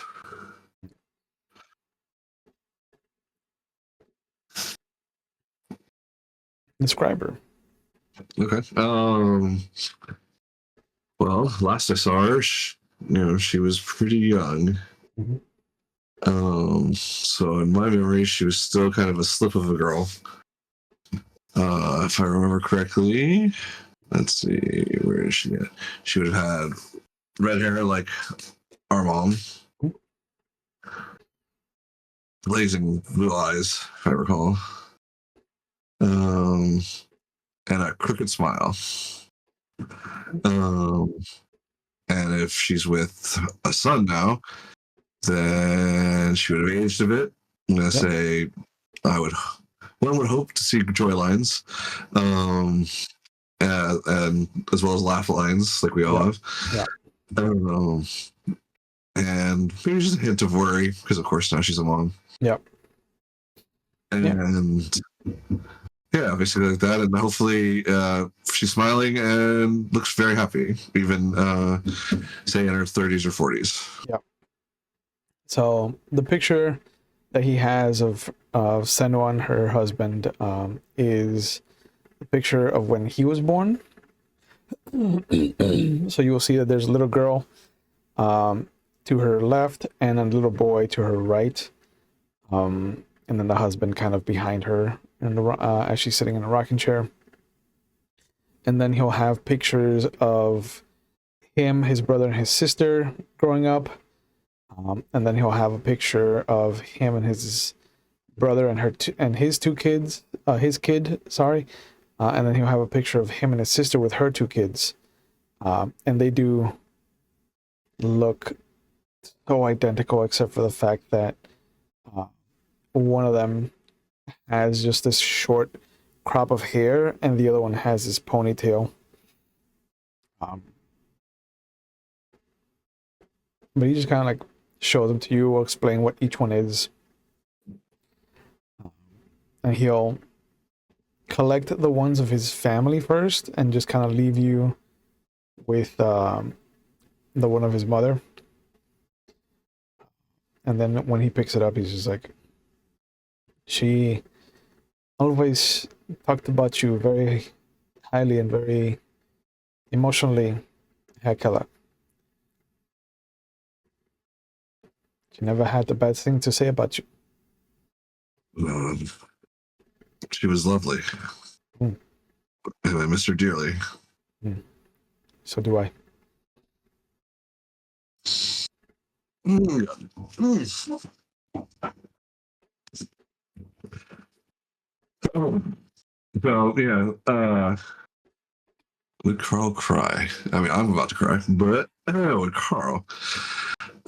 Describe her. Okay. Well, last I saw her, she was pretty young. Mhm. So in my memory, she was still kind of a slip of a girl. If I remember correctly, let's see, where is she at? She would have had red hair like our mom, blazing blue eyes, if I recall, and a crooked smile. And if she's with a son now, then she would have aged a bit. I'm gonna say, one would hope to see joy lines, and as well as laugh lines, like we all have. Yeah. And maybe just a hint of worry, because of course now she's a mom. Yep. And yeah, basically like that. And hopefully she's smiling and looks very happy, even say in her 30s or 40s. Yeah. So the picture that he has of Senwan, her husband, is a picture of when he was born. So you will see that there's a little girl to her left and a little boy to her right, and then the husband kind of behind her as she's sitting in a rocking chair. And then he'll have pictures of him, his brother, and his sister growing up. And then he'll have a picture of him and his brother and his two kids, his kid, sorry. And then he'll have a picture of him and his sister with her two kids. And they do look so identical, except for the fact that one of them has just this short crop of hair and the other one has this ponytail. But he just kind of like show them to you, will explain what each one is. And he'll collect the ones of his family first and just kind of leave you with the one of his mother. And then when he picks it up, he's just like, she always talked about you very highly and very emotionally, Herr Keller. She never had a bad thing to say about you. She was lovely. Mm. And I miss her dearly. Mm. So do I. So yeah, would Carl cry? I mean, I'm about to cry, but would Carl?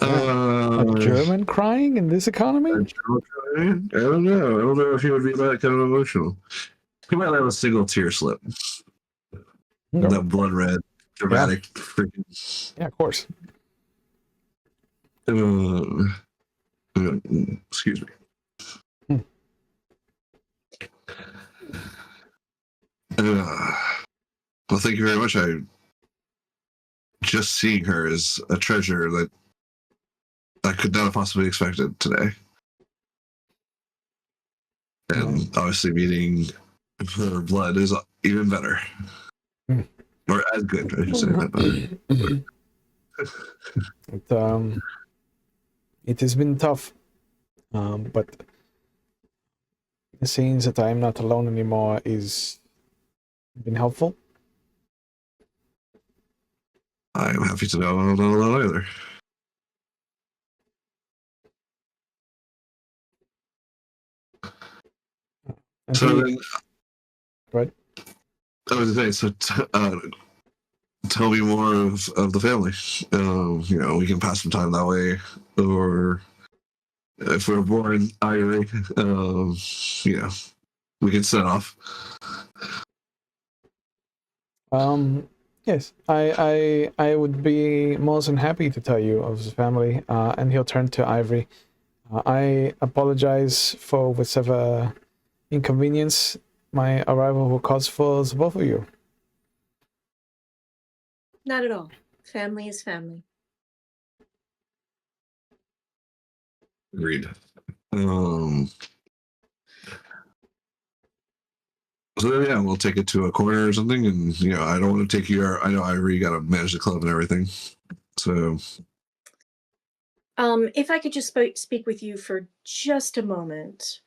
A German crying in this economy? I don't know. I don't know if he would be that kind of emotional. He might let a single tear slip. Okay. That blood red, dramatic, freaking. Yeah, of course. Excuse me. Hmm. Well, thank you very much. Just seeing her is a treasure that I could not have possibly expected today. And obviously meeting her blood is even better. Hmm. Or as good, I should say, not better. It has been tough, but seeing that I am not alone anymore is been helpful. I am happy to know I'm not alone either. And So he, then, right? I was saying, so tell me more of the family. We can pass some time that way, or if we're born Irie, we can set off. Yes, I would be more than happy to tell you of the family. And he'll turn to Ivory. I apologize for whatever inconvenience my arrival will cause for the both of you. Not at all. Family is family. Agreed. So then, yeah, we'll take it to a corner or something, and I don't want to take you. I know Ivory got to manage the club and everything. So, If I could just speak with you for just a moment.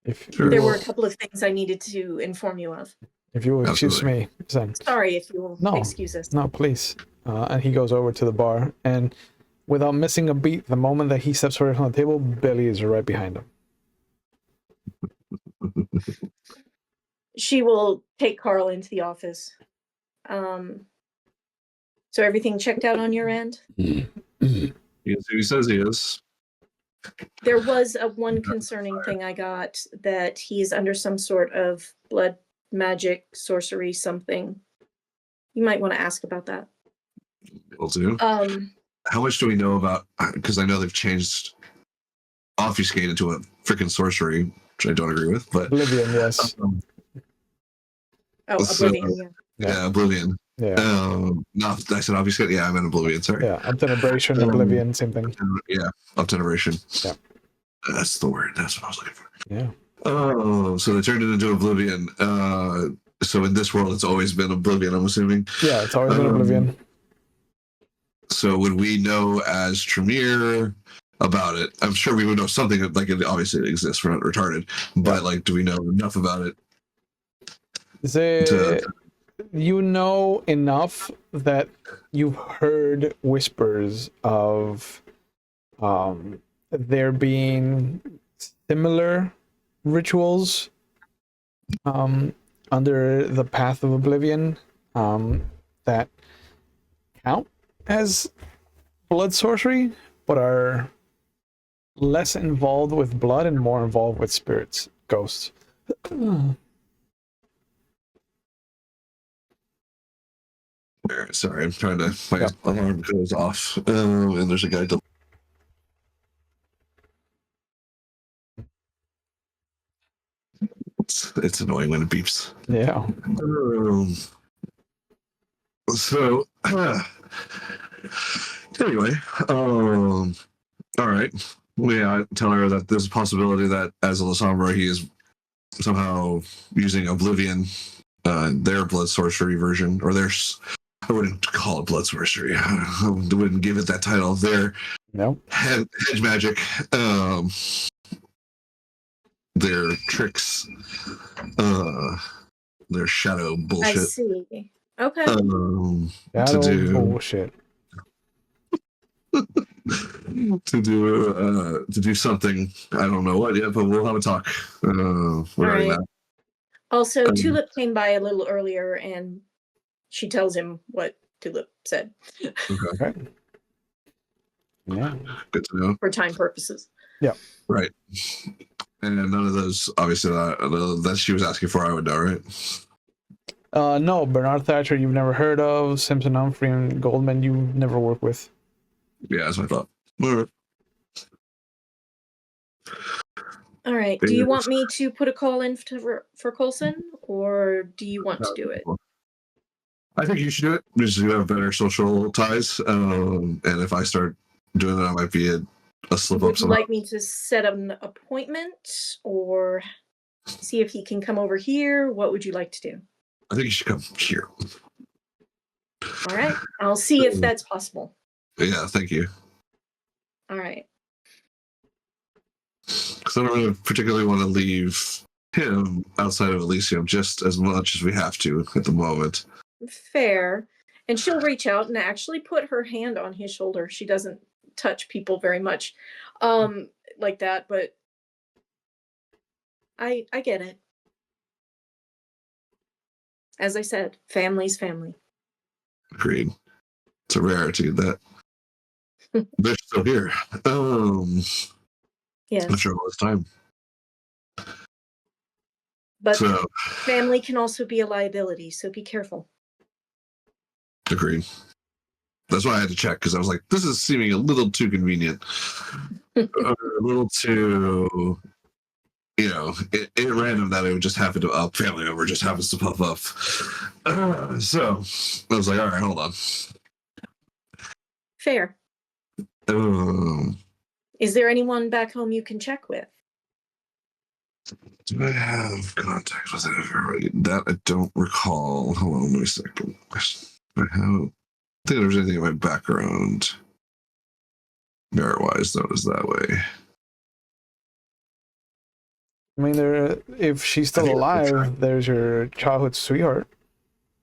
If Sure. you There will, were a couple of things I needed to inform you of. if you will excuse Absolutely. me, then Sorry if you will No. excuse us. no, please. And he goes over to the bar, and without missing a beat, the moment that he steps away from the table, Billy is right behind him. She will take Karl into the office. So everything checked out on your end? Yes, he says he is. There was one concerning thing I got, that he's under some sort of blood magic, sorcery, something. You might want to ask about that. Will do. How much do we know about? Because I know they've changed obfuscate into a freaking sorcery, which I don't agree with. But Oblivion, yes. Oblivion, yeah, Oblivion. Yeah. No, I said obfuscate. Yeah, I meant Oblivion. Sorry. Yeah, Obtenebration, Oblivion, same thing. Yeah, Obtenebration. Yeah. That's the word. That's what I was looking for. Yeah. Oh, so they turned it into Oblivion. So in this world, it's always been Oblivion, I'm assuming. Yeah, it's always been Oblivion. So would we know as Tremere about it? I'm sure we would know something, like it obviously exists, we're not retarded, but like, do we know enough about it? You know enough that you've heard whispers of there being similar rituals under the Path of Oblivion that count as blood sorcery, but are less involved with blood and more involved with spirits, ghosts. Sorry, I'm trying to. My alarm goes off, and there's a guy. It's annoying when it beeps. Yeah. So anyway, all right. I tell her that there's a possibility that as a Lasombra, he is somehow using Oblivion, their blood sorcery version, or their. I wouldn't call it blood sorcery. I wouldn't give it that title. Their hedge magic, their tricks, their shadow bullshit. I see. Okay. Shadow bullshit. to do something. I don't know what yet, but we'll have a talk regarding that. Also, Tulip came by a little earlier, and she tells him what Tulip said. Okay. Yeah. Good to know. For time purposes. Yeah. Right. And none of those, obviously, that she was asking for, I would know, right? No, Bernard Thatcher you've never heard of. Simpson, Humphrey, and Goldman you've never worked with. Yeah, that's what I thought. All right. All right. Do you want me to put a call in for Colson, or do you want to do it? I think you should do it because you have better social ties. And if I start doing that, I might be a slip up. Would you like me to set an appointment or see if he can come over here? What would you like to do? I think you should come here. All right. I'll see if that's possible. Yeah, thank you. All right. Because I don't really particularly want to leave him outside of Elysium just as much as we have to at the moment. Fair. And she'll reach out and actually put her hand on his shoulder. She doesn't touch people very much like that, but I get it. As I said, family's family. Agreed. It's a rarity that they're still here. Yes. After all this time. But So, family can also be a liability, so be careful. agreed. That's why I had to check, because I was like, this is seeming a little too convenient. A little too, it random that it would just happen to a family member just happens to pop up. So I was like, all right, hold on. Fair. Is there anyone back home you can check with? Do I have contact with everybody? That I don't recall. Hold on, let me a second. I think there's anything in my background. Merit-wise, that was that way. I mean, if she's still alive, there's your childhood sweetheart.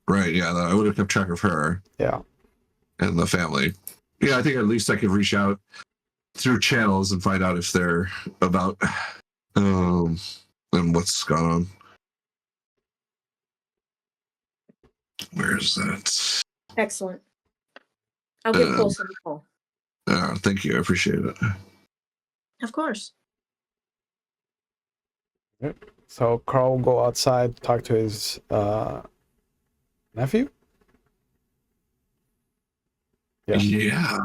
Right, yeah, I would have kept track of her. Yeah. And the family. Yeah, I think at least I could reach out through channels and find out if they're about and what's gone on. Where is that? Excellent. I'll give Colson a call. Thank you. I appreciate it. Of course. Yep. So Carl will go outside, talk to his nephew. Yeah,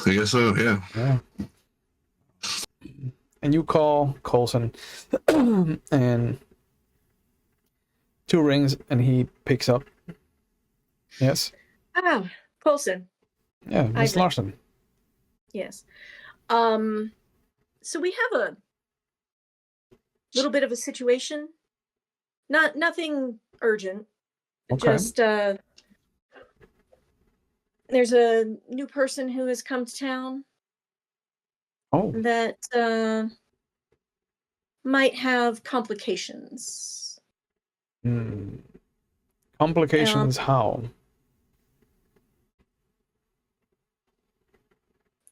I guess so. Yeah. And you call Colson, and 2 rings, and he picks up. Yes. Ah, Colson. Yeah, Miss Larson. Yes. So we have a little bit of a situation. Nothing urgent. Okay. Just there's a new person who has come to town. Oh. That might have complications. Complications how?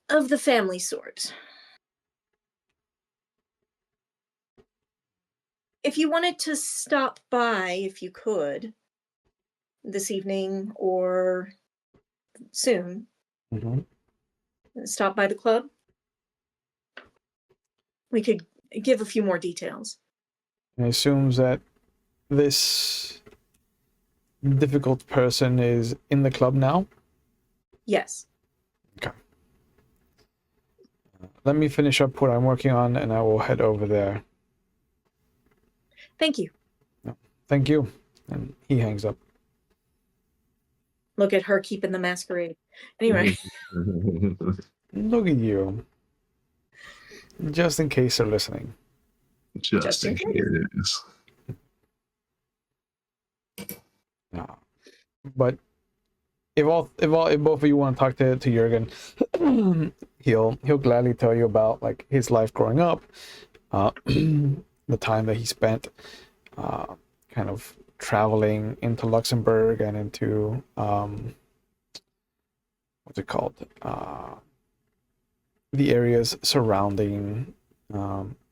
Of the family sort. If you wanted to stop by, if you could, this evening or soon, stop by the club, we could give a few more details. It assumes that this difficult person is in the club now? Yes. Okay. Let me finish up what I'm working on, and I will head over there. Thank you. Thank you. And he hangs up. Look at her keeping the masquerade. Anyway. Look at you. Just in case they're listening. Just in case. No. But if both of you want to talk to Jurgen, he'll gladly tell you about like his life growing up, the time that he spent kind of traveling into Luxembourg and into what's it called, the areas surrounding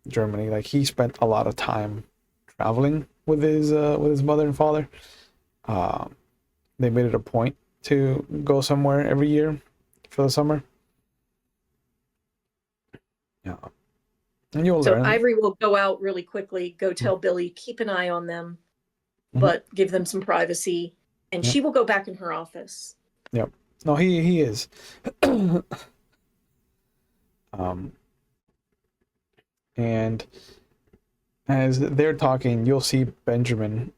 Germany. Like he spent a lot of time traveling with his mother and father. They made it a point to go somewhere every year for the summer. Yeah. And you'll learn. So Ivory will go out really quickly, go tell Billy, keep an eye on them. but give them some privacy. And Yep. she will go back in her office. Yep. No, he is. And as they're talking, you'll see Benjamin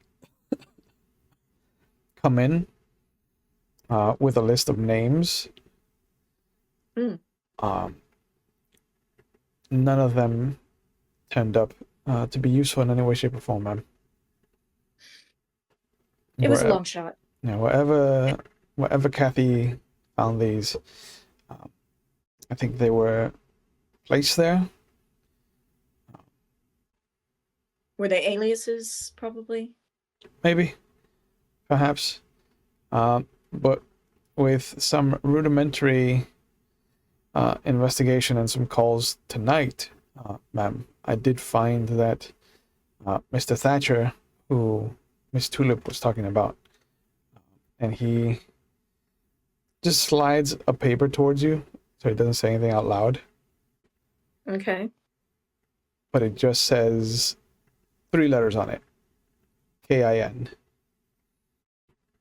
come in with a list of names. Mm. None of them turned up to be useful in any way, shape, or form, ma'am. It was a long shot. Yeah, wherever Kathy found these, I think they were placed there. Were they aliases, probably? Maybe, perhaps, but with some rudimentary investigation and some calls tonight, ma'am, I did find that Mr. Thatcher, who Miss Tulip was talking about, and he just slides a paper towards you, so he doesn't say anything out loud, Okay. but it just says 3 letters on it. K-I-N.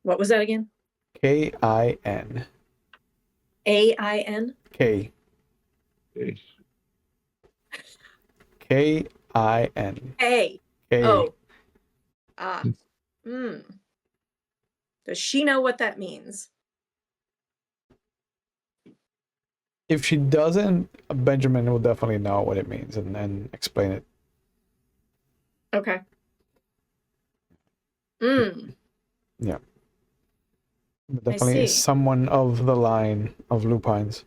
What was that again? K-I-N. A-I-N? K. K-I-N. A. K. Oh. Does she know what that means? If she doesn't, Benjamin will definitely know what it means and explain it. Okay. Yeah. Definitely see. someone of the line of Lupines.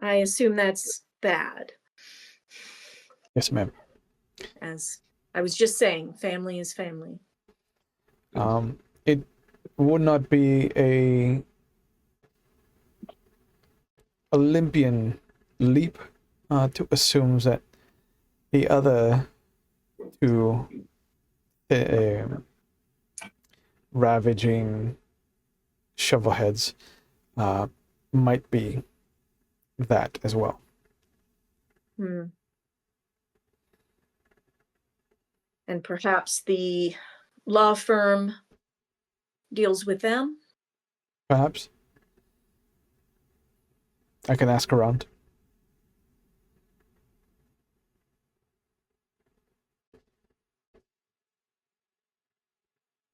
I assume that's bad. Yes, ma'am. As I was just saying, family is family. It would not be a Olympian leap to assume that the other two ravaging shovelheads might be that as well. And perhaps the law firm deals with them? Perhaps. I can ask around.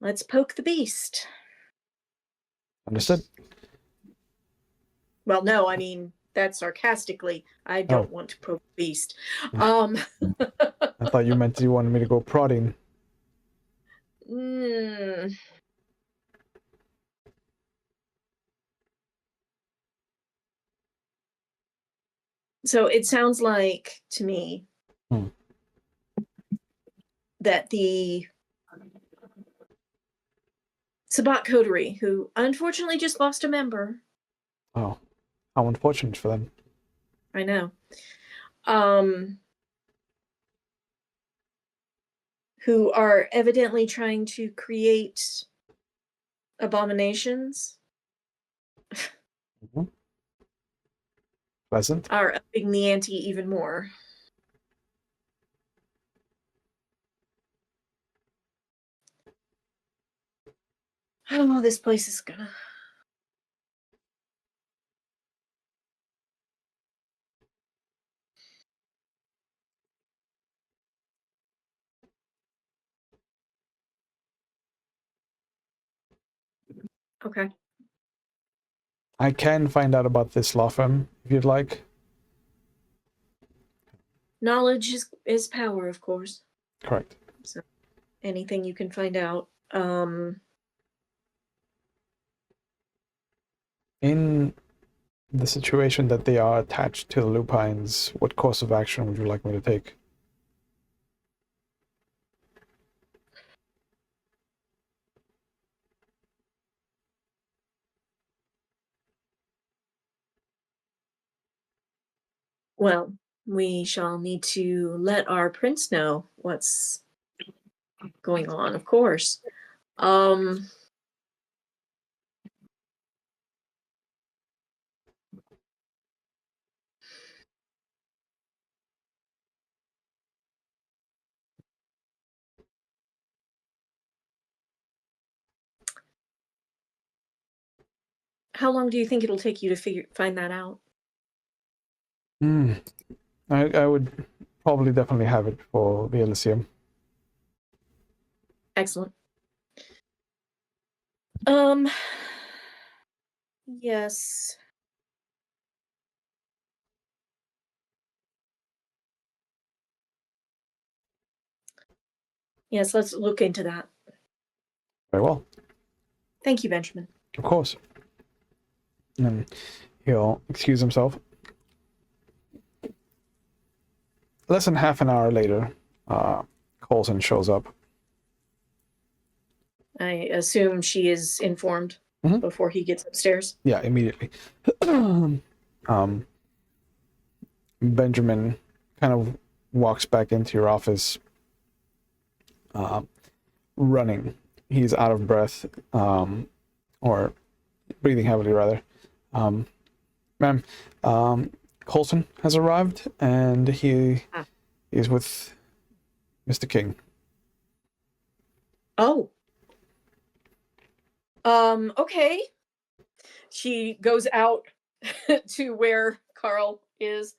Let's poke the beast. Understood. Well, no, I mean that sarcastically. I don't want to poke the beast. I thought you meant you wanted me to go prodding. So it sounds like to me that the Sabbat coterie, who unfortunately just lost a member. Oh, how unfortunate for them. I know. Who are evidently trying to create abominations. Pleasant. Are upping the ante even more. Oh, this place is gonna... Okay. I can find out about this law firm if you'd like. Knowledge is power, of course. Correct. So anything you can find out. In the situation that they are attached to the Lupines, what course of action would you like me to take? Well, we shall need to let our prince know what's going on, of course. How long do you think it'll take you to find that out? I would probably definitely have it for the Elysium. Excellent. Yes. Yes, let's look into that. Very well. Thank you, Benjamin. Of course. And he'll excuse himself. Less than half an hour later, Coulson shows up. I assume she is informed before he gets upstairs. Yeah, immediately. Benjamin kind of walks back into your office, running. He's out of breath, or breathing heavily, rather. Ma'am, Coulson has arrived, and he is with Mr. King. Oh. Okay. She goes out to where Karl is.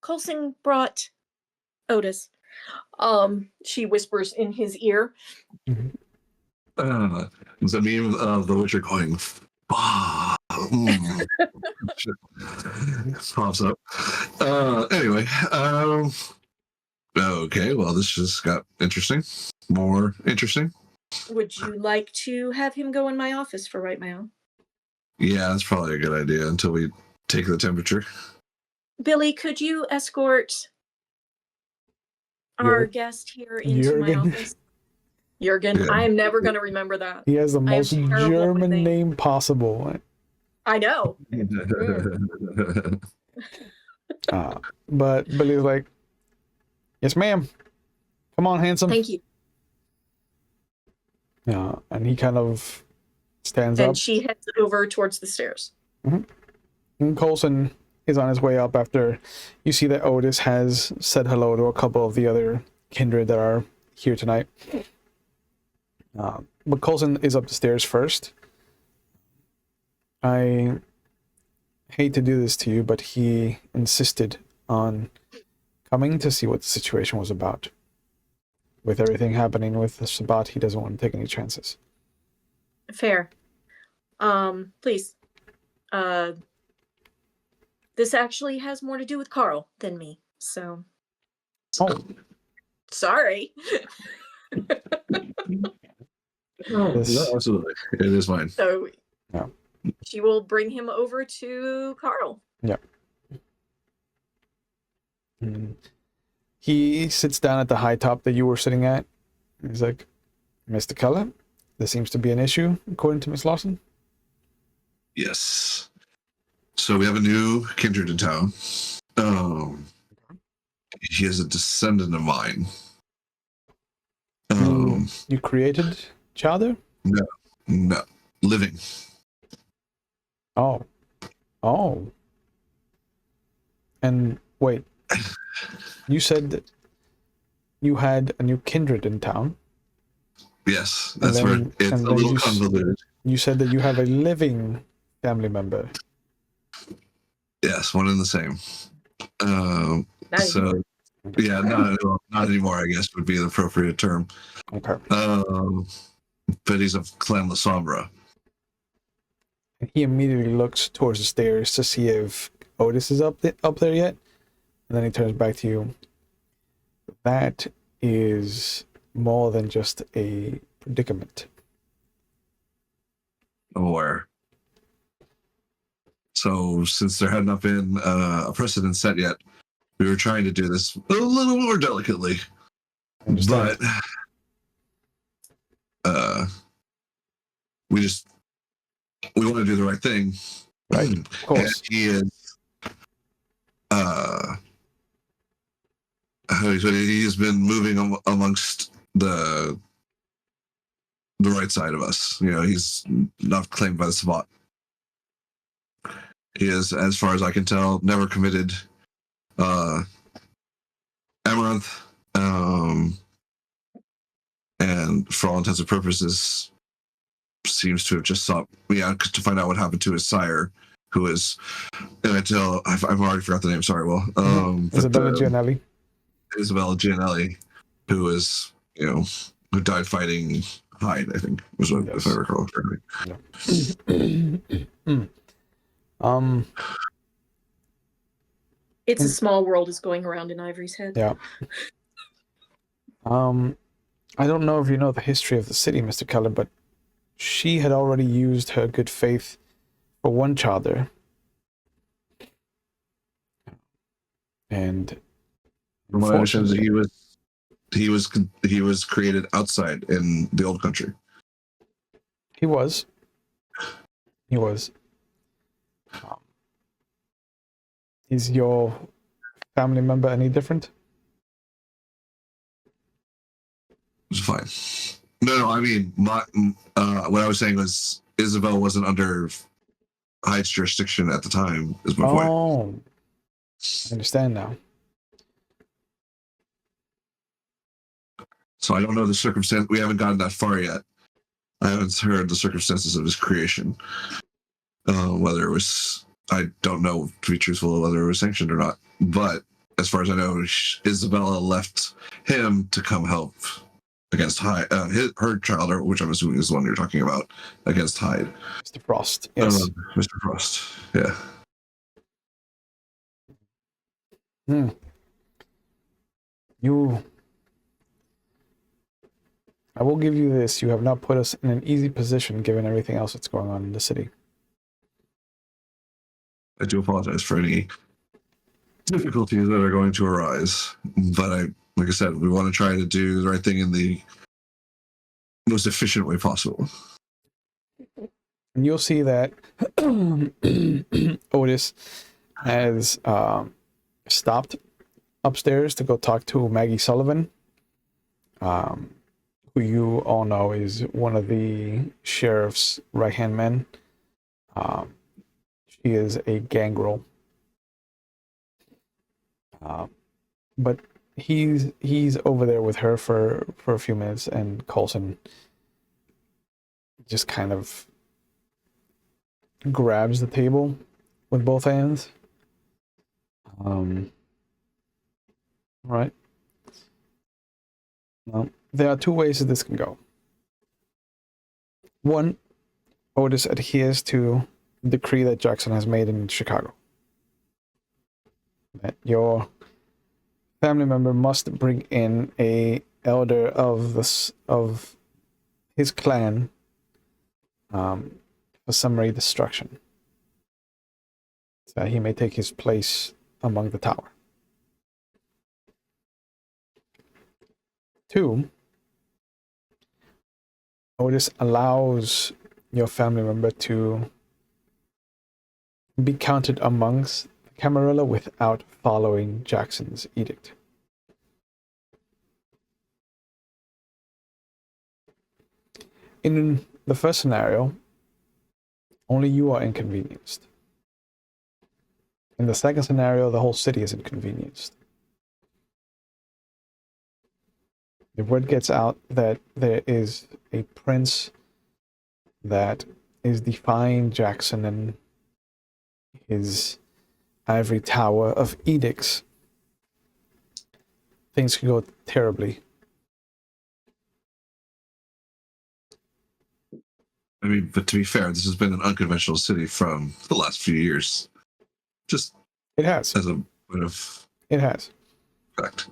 Coulson brought Otis. She whispers in his ear. It's a meme of the Witcher going, pops up. Anyway, okay, well, this just got interesting. More interesting. Would you like to have him go in my office for right now? Yeah, that's probably a good idea until we take the temperature. Billy, could you escort our guest here into my office? Jurgen, yeah. I am never going to remember that. He has the most German name possible. I know. But Billy's like, yes, ma'am. Come on, handsome. Thank you. Yeah, and he kind of stands up. And she heads over towards the stairs. And Coulson is on his way up after you see that Otis has said hello to a couple of the other kindred that are here tonight. But Coulson is up the stairs first. I hate to do this to you, but he insisted on coming to see what the situation was about. With everything happening with the Sabbat, he doesn't want to take any chances. Fair. Please. This actually has more to do with Karl than me, so. Oh. Sorry. No, absolutely. It is mine. So yeah. She will bring him over to Karl. Yeah. He sits down at the high top that you were sitting at. He's like, Mr. Keller, there seems to be an issue, according to Miss Lawson. Yes. So we have a new kindred in town. He is a descendant of mine. You created Chowder? No. Living. Oh. And wait, you said that you had a new kindred in town? Yes, that's where it's a little convoluted. You said that you have a living family member. Yes, one and the same. So, yeah, not anymore, I guess, would be the appropriate term. Okay. But he's of Clan La Sombra. He immediately looks towards the stairs to see if Otis is up there yet. And then he turns back to you. That is more than just a predicament. Aware. So, since there had not been a precedent set yet, we were trying to do this a little more delicately. But we want to do the right thing. Right, of course. And he is he's been moving amongst the right side of us. You know, he's not claimed by the Sabbat. He is, as far as I can tell, never committed Amaranth, and for all intents and purposes, seems to have just sought me out to find out what happened to his sire, who is, and I've already forgot the name. Sorry, Will. Isabella Gianelli. Isabella Gianelli, who is, who died fighting Hyde, I think, was what, Yes. if I recall correctly. It's a small world is going around in Ivory's head. Yeah. I don't know if you know the history of the city, Mr. Keller, but she had already used her good faith for one child there. And From what I understand, he was created outside in the old country. He was. Is your family member any different? It's fine. No, I mean, what I was saying was Isabel wasn't under Hyde's jurisdiction at the time, is my point. Oh, I understand now. So I don't know the circumstance. We haven't gotten that far yet. I haven't heard the circumstances of his creation. Whether it was, I don't know, to be truthful, whether it was sanctioned or not. But as far as I know, Isabella left him to come help against Hyde, her child, which I'm assuming is the one you're talking about, against Hyde. Mr. Frost, yes. Mr. Frost, yeah. I will give you this. You have not put us in an easy position given everything else that's going on in the city. I do apologize for any difficulties that are going to arise. But like I said, we want to try to do the right thing in the most efficient way possible. And you'll see that Otis has stopped upstairs to go talk to Maggie Sullivan, who you all know is one of the sheriff's right-hand men. She is a gangrel. But he's over there with her for a few minutes, and Coulson just kind of grabs the table with both hands. Right. Well, there are two ways that this can go. One, Otis adheres to the decree that Jackson has made in Chicago, that your family member must bring in a elder of his clan for summary destruction, so that he may take his place among the tower. Two, Otis allows your family member to be counted amongst the Camarilla without following Jackson's edict. In the first scenario, only you are inconvenienced. In the second scenario, the whole city is inconvenienced. The word gets out that there is a prince that is defying Jackson and his ivory tower of edicts. Things can go terribly. I mean, but to be fair, this has been an unconventional city from the last few years. Just It has. as a bit of It has. fact.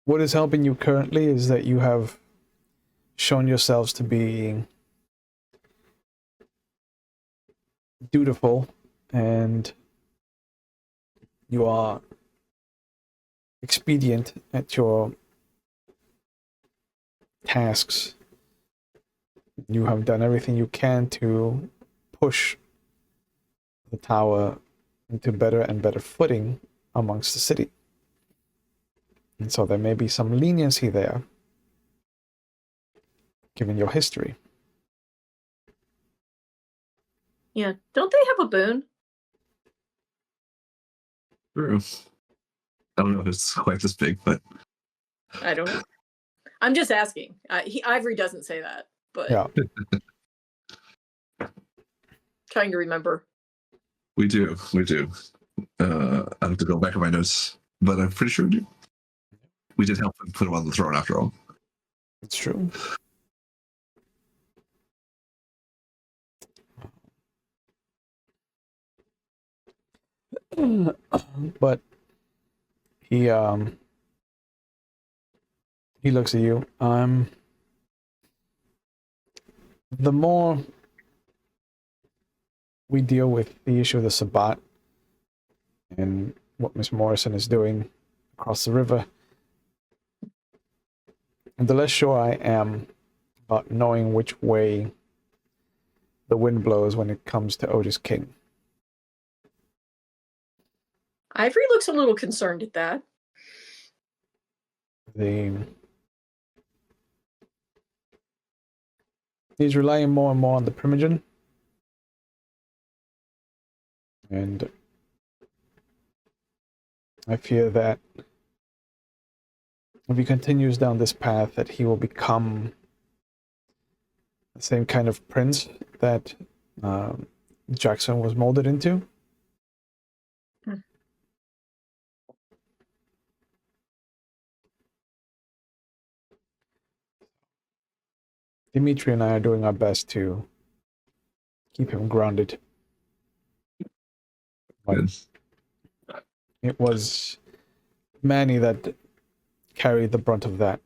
What is helping you currently is that you have shown yourselves to be dutiful, and you are expedient at your tasks. You have done everything you can to push the tower into better and better footing amongst the city. And so there may be some leniency there, given your history. Yeah. Don't they have a boon? True. I don't know if it's quite this big, but I don't know. I'm just asking. Ivory doesn't say that, but Yeah. trying to remember. We do. I have to go back in my notes, but I'm pretty sure we do. We did help him put him on the throne after all. It's true. But he looks at you. The more we deal with the issue of the Sabbat and what Miss Morrison is doing across the river, the less sure I am about knowing which way the wind blows when it comes to Otis King. Ivory looks a little concerned at that. He's relying more and more on the Primogen. And I fear that if he continues down this path, that he will become the same kind of prince that Jackson was molded into. Dimitri and I are doing our best to keep him grounded. Good. It was Manny that carried the brunt of that.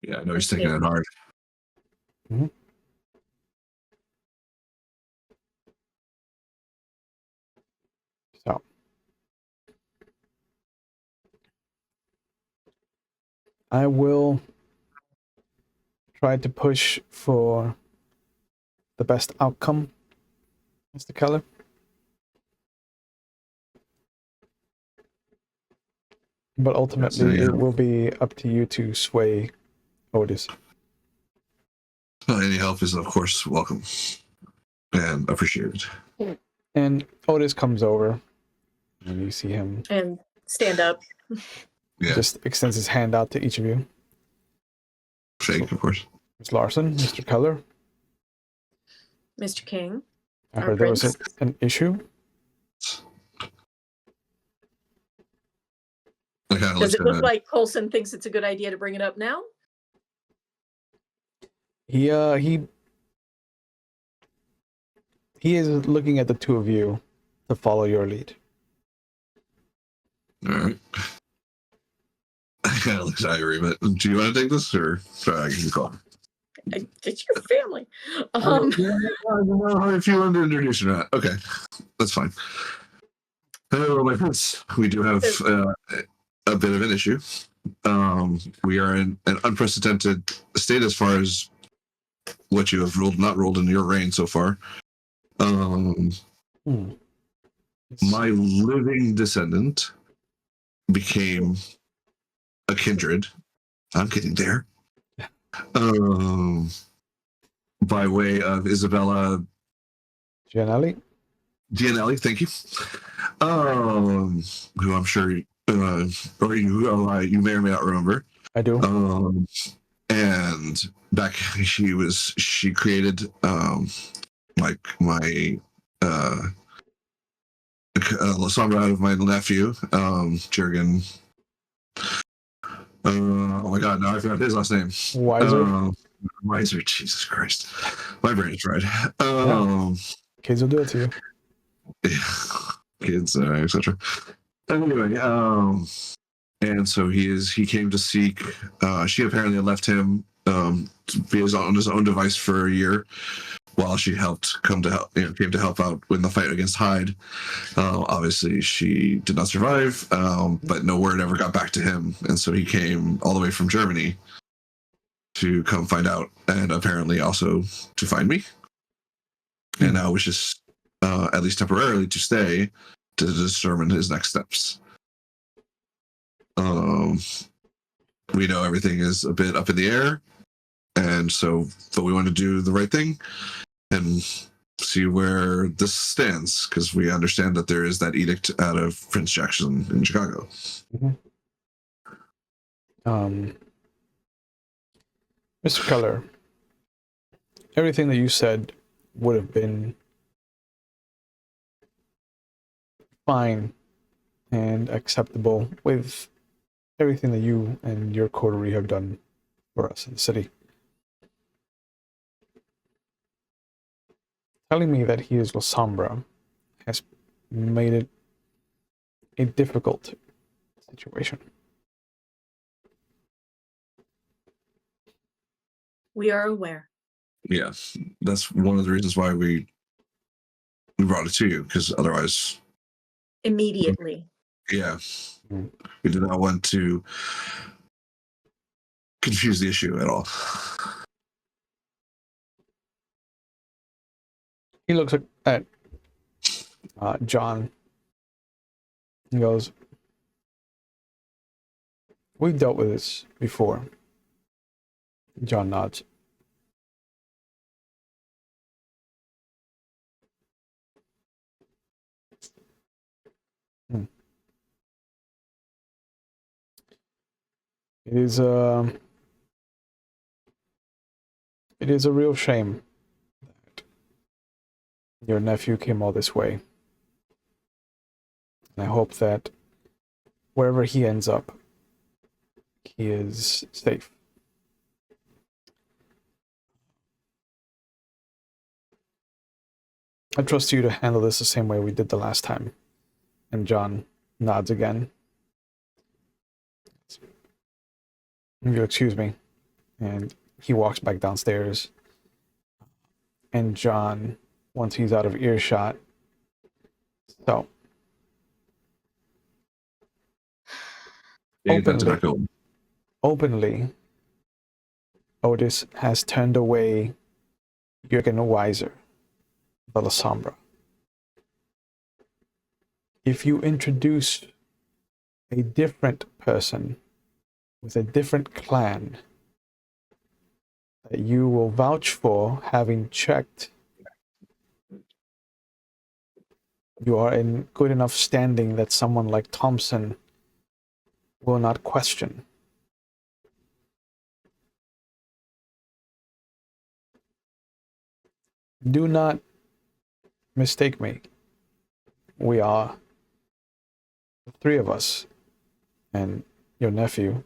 Yeah, I know he's taking it hard. Mm-hmm. So I will try to push for the best outcome, Mr. Keller. But ultimately, it will be up to you to sway Otis. Well, any help is, of course, welcome and appreciated. And Otis comes over, and you see him And stand up. Yeah. Just extends his hand out to each of you. Shake, of course. Ms. Larson, Mr. Keller. Mr. King. I Our heard there was prince. an issue. Does it look like Coulson thinks it's a good idea to bring it up now? He is looking at the two of you to follow your lead. All right. I kind of looks Ivory, but do you want to take this, or sorry, I can call? It's your family. I don't know how you feel to introduce or not. Okay, that's fine. Hello, my friends. We do have a bit of an issue. We are in an unprecedented state as far as what you have not ruled in your reign so far. My living descendant became a kindred. I'm getting there. By way of Isabella Gianelli, thank you. Who I'm sure or you may or may not remember. I do. And back she created like my song out of my nephew, Jurgen. Oh my god, now I forgot his last name. Wiser, Jesus Christ. My brain is fried. Kids will do it to you. Kids, etc. Anyway, and so he came to seek. She apparently had left him to be on his own device for a year, while she came to help out in the fight against Hyde. Obviously, she did not survive, but no word ever got back to him, and so he came all the way from Germany to come find out, and apparently also to find me. And now wishes, at least temporarily, to stay to determine his next steps. We know everything is a bit up in the air, and so, but we want to do the right thing and see where this stands, because we understand that there is that edict out of Prince Jackson in Chicago. Mr. Keller, everything that you said would have been fine and acceptable with everything that you and your coterie have done for us in the city. Telling me that he is La Sombra has made it a difficult situation. We are aware. Yes, that's one of the reasons why we brought it to you, because otherwise, Immediately. yeah, Mm. we did not want to confuse the issue at all. He looks at John. He goes, "We've dealt with this before." John nods. Hmm. It is a real shame that your nephew came all this way. And I hope that wherever he ends up, he is safe. I trust you to handle this the same way we did the last time. And John nods again. If you'll excuse me. And he walks back downstairs. And John, once he's out of earshot, so Yeah, that's not cool. openly, Otis has turned away Jürgen Weiser, the La Sombra. If you introduce a different person with a different clan that you will vouch for, having checked, you are in good enough standing that someone like Thompson will not question. Do not mistake me. We are the three of us and your nephew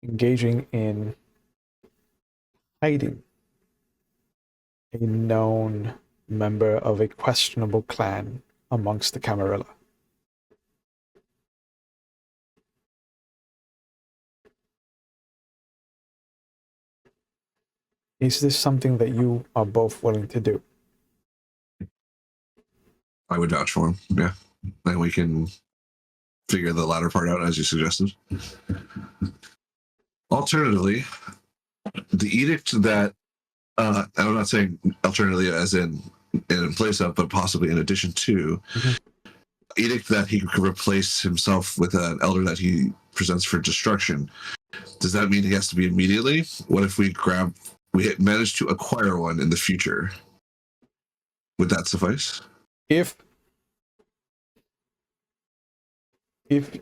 engaging in hiding a known member of a questionable clan amongst the Camarilla. Is this something that you are both willing to do? I would vouch for him. Yeah, and we can figure the latter part out as you suggested. Alternatively, the edict that I'm not saying alternatively as in place of, but possibly in addition to, edict that he could replace himself with an elder that he presents for destruction. Does that mean he has to be immediately? What if we manage to acquire one in the future? Would that suffice? If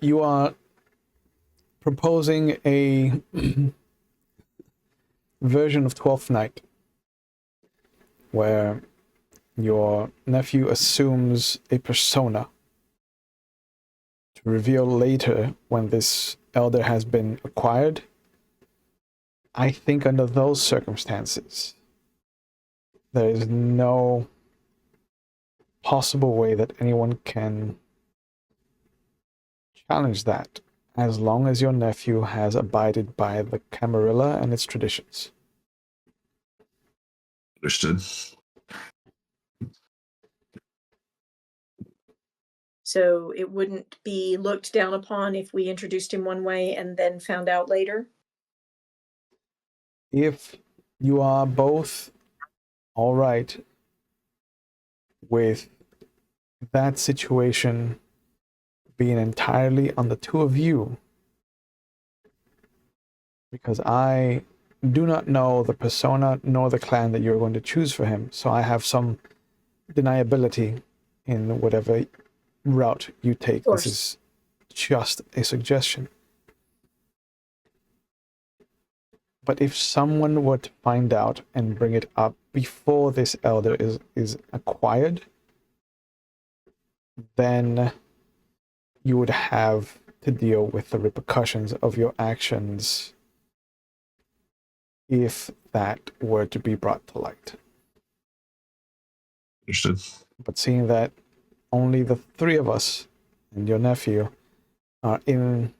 you are proposing a version of 12th Night where your nephew assumes a persona to reveal later when this elder has been acquired, I think under those circumstances, there is no possible way that anyone can challenge that, as long as your nephew has abided by the Camarilla and its traditions. Understood. So it wouldn't be looked down upon if we introduced him one way and then found out later? If you are both all right with that situation being entirely on the two of you, because I do not know the persona nor the clan that you're going to choose for him, so I have some deniability in whatever route you take. This is just a suggestion. But if someone were to find out and bring it up before this elder is acquired, then you would have to deal with the repercussions of your actions if that were to be brought to light. Understood. But seeing that only the three of us and your nephew are in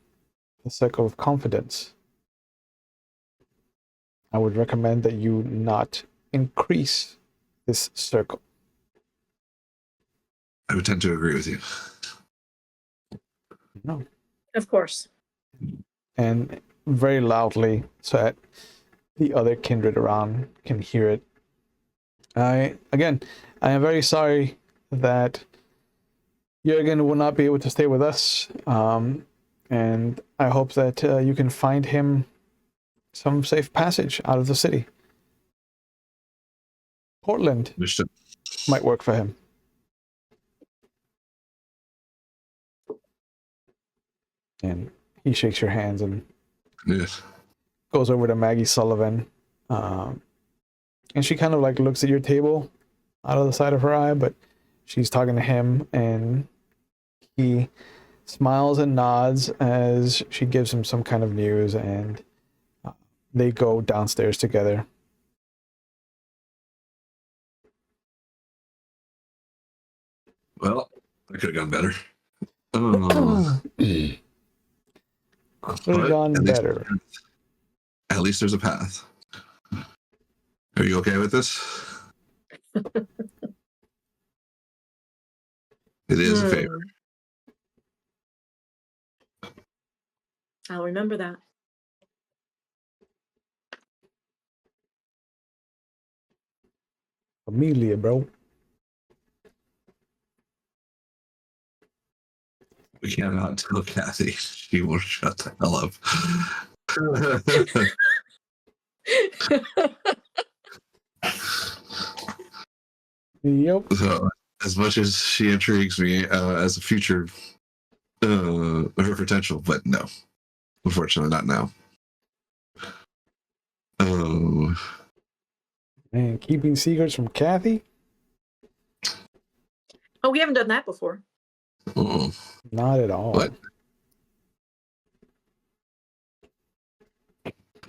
the circle of confidence, I would recommend that you not increase this circle. I would tend to agree with you. No. Of course. And very loudly so that the other kindred around can hear it. I am very sorry that Jürgen will not be able to stay with us. And I hope that you can find him some safe passage out of the city. Portland Understood. might work for him. And he shakes your hands and Yes. goes over to Maggie Sullivan. And she kind of like looks at your table out of the side of her eye, but she's talking to him, and he smiles and nods as she gives him some kind of news, and they go downstairs together. Well, I could have gone better. Oh, Could have gone better. At least there's a path. Are you okay with this? It is a favor. I'll remember that. Amelia, bro. We cannot tell Kathy. She will shut the hell up. Yep. So, as much as she intrigues me as a future, her potential, but no, unfortunately, not now. Oh, Man, keeping secrets from Kathy? Oh, we haven't done that before. oh. Not at all. What?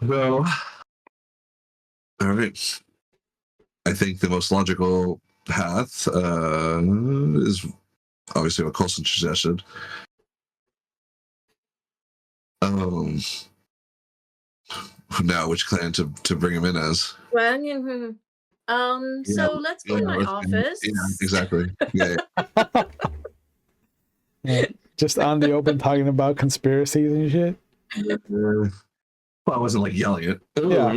Well, all right. I think the most logical path is obviously what Colson suggested. Now, which clan to bring him in as? Well, so let's go in my let's- office. Yeah, exactly. Yeah. Yeah, just on the open talking about conspiracies and shit. Well, I wasn't like yelling it. Yeah.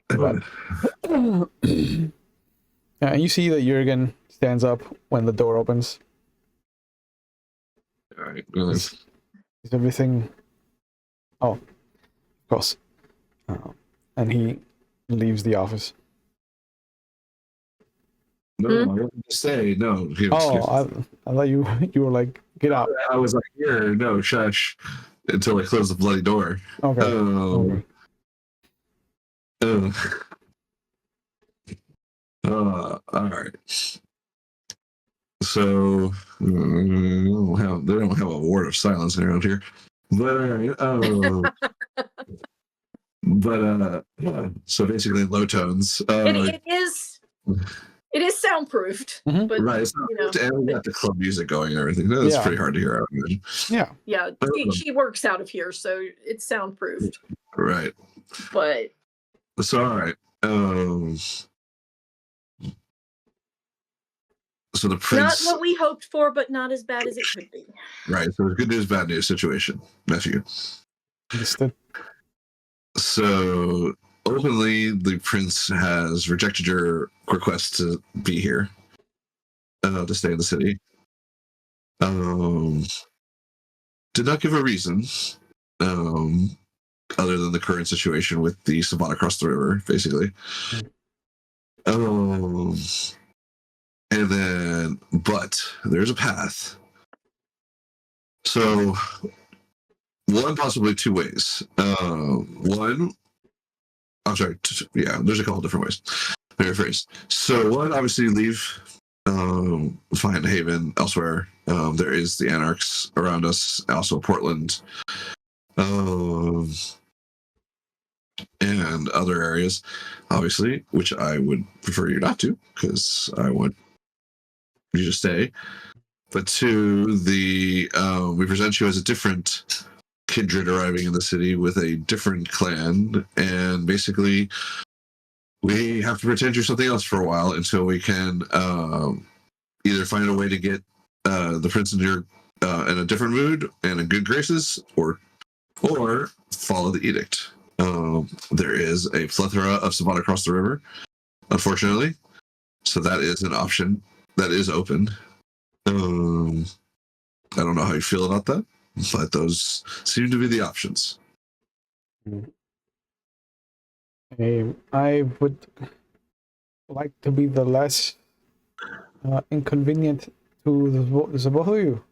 But, yeah, and you see that Jürgen stands up when the door opens. All right. Is everything? Oh, of course. And he leaves the office. No, I wanted to say no. Oh, I thought you were like, get out. I was like, here, no, shush, until I closed the bloody door. Okay. Oh. Okay. All right. So they don't have a word of silence around here, but yeah. So basically low tones. It is soundproofed, Mhm. but Right. So, and we got the club music going and everything. That's pretty hard to hear. I would imagine. Yeah. She works out of here, so it's soundproofed. Right. But So all right. So the prince. not what we hoped for, but not as bad as it could be. Right. So good news, bad news situation, nephew. Understood. So openly, the prince has rejected your request to be here, to stay in the city. Did not give a reason, other than the current situation with the Sabbat across the river, basically. And then, but there's a path. So one, possibly two ways. One, I'm sorry. Yeah, there's a couple different ways. Paraphrase. So one, obviously, leave, find a haven elsewhere. There is the Anarchs around us, also Portland, and other areas, obviously, which I would prefer you not to, because I want you to stay. But two, we present you as a different kindred arriving in the city with a different clan, and basically we have to pretend you're something else for a while until we can either find a way to get the prince in a different mood and in good graces, or follow the edict. There is a plethora of Sabbat across the river, unfortunately, so that is an option that is open. I don't know how you feel about that, but those seem to be the options. I would like to be the less inconvenient to the both of you.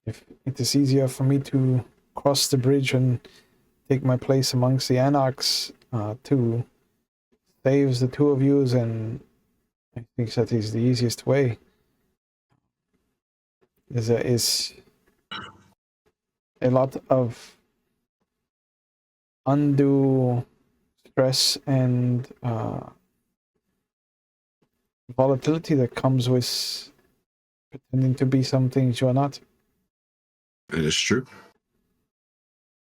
If it is easier for me to cross the bridge and take my place amongst the Anarchs to save the two of you, then I think that is the easiest way. There is a lot of undue stress and volatility that comes with pretending to be some things you are not. It is true.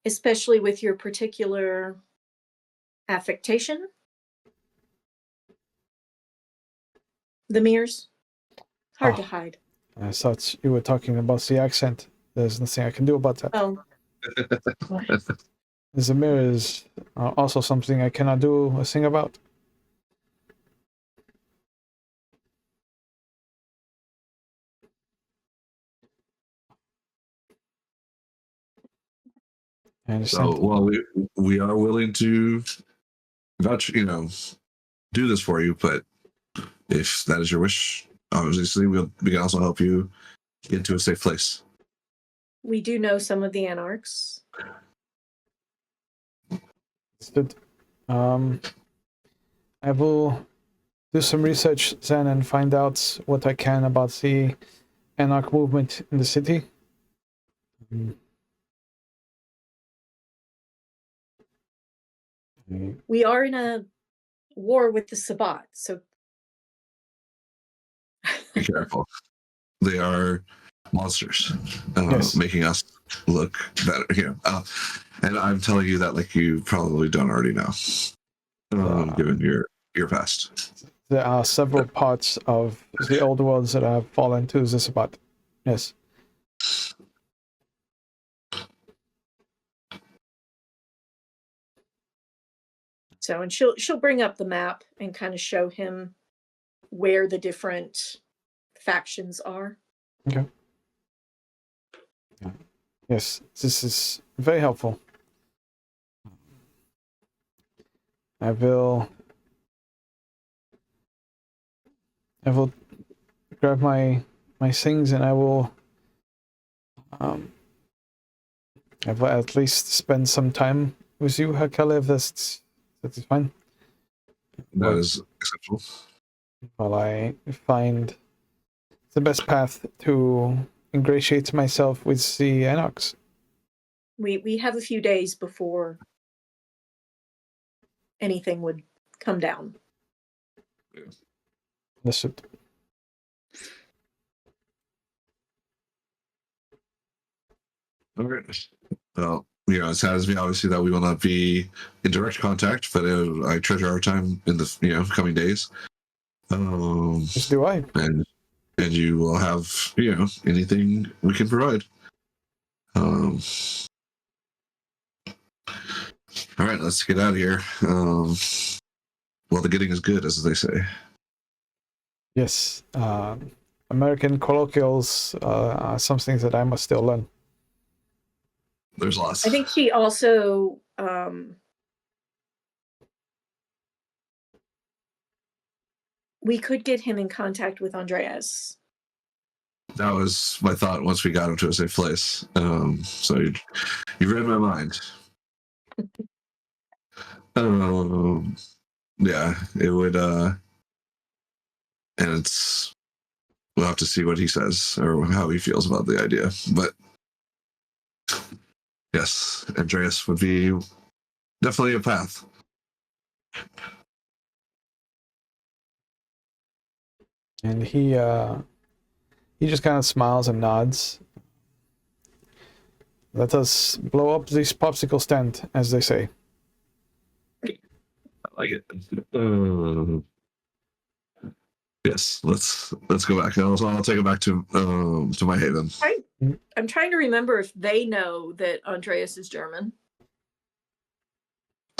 Especially with your particular affectation. The mirrors. Hard to hide. I thought you were talking about the accent. There's nothing I can do about that. Oh. The mirror is also something I cannot do a thing about. I understand. So, well, we are willing to vouch, do this for you, but if that is your wish, obviously we can also help you get into a safe place. We do know some of the Anarchs. Good. I will do some research then and find out what I can about the Anarch movement in the city. We are in a war with the Sabbat, so Be careful. They are monsters, Yes. making us look better. And I'm telling you that like you probably don't already know, given your past. There are several parts of the old worlds that have fallen to the Sabbat. Yes. So, and she'll bring up the map and kind of show him where the different factions are. Okay. Yes, this is very helpful. I will grab my things and I will at least spend some time with you, Karl Keller, if that is fine. That is acceptable. While I find the best path to ingratiate myself with the Anarchs. We have a few days before anything would come down. Understood. All right. Well, it saddens me obviously that we will not be in direct contact, but I treasure our time in the coming days. As do I. And you will have anything we can provide. All right, let's get out of here. Well, the getting is good, as they say. Yes. American colloquials are something that I must still learn. There's lots. I think she also we could get him in contact with Andreas. That was my thought once we got him to a safe place. So you read my mind. Yeah, it would. And it's we'll have to see what he says or how he feels about the idea. But yes, Andreas would be definitely a path. And he just kind of smiles and nods. Let us blow up this popsicle stand, as they say. I like it. Yes, let's go back. I'll take it back to my haven. I'm trying to remember if they know that Andreas is German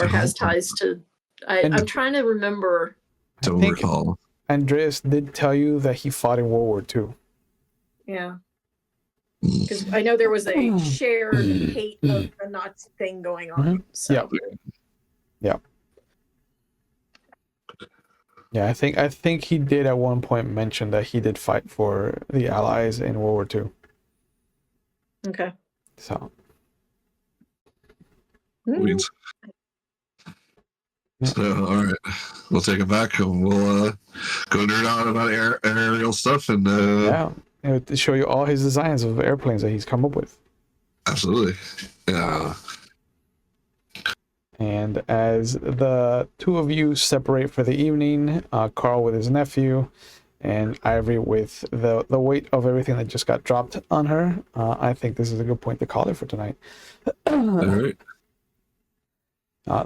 or has ties to. I'm trying to remember. Don't recall. Andreas did tell you that he fought in World War II. Yeah. Because I know there was a shared hate of the Nazi thing going on. So. Yeah. Yeah, I think he did at one point mention that he did fight for the Allies in World War II. Okay. So. So, all right, we'll take it back and we'll go nerd out about aerial stuff and to show you all his designs of airplanes that he's come up with. Absolutely. Yeah. And as the two of you separate for the evening, Karl with his nephew and Ivory with the weight of everything that just got dropped on her, I think this is a good point to call it for tonight. All right.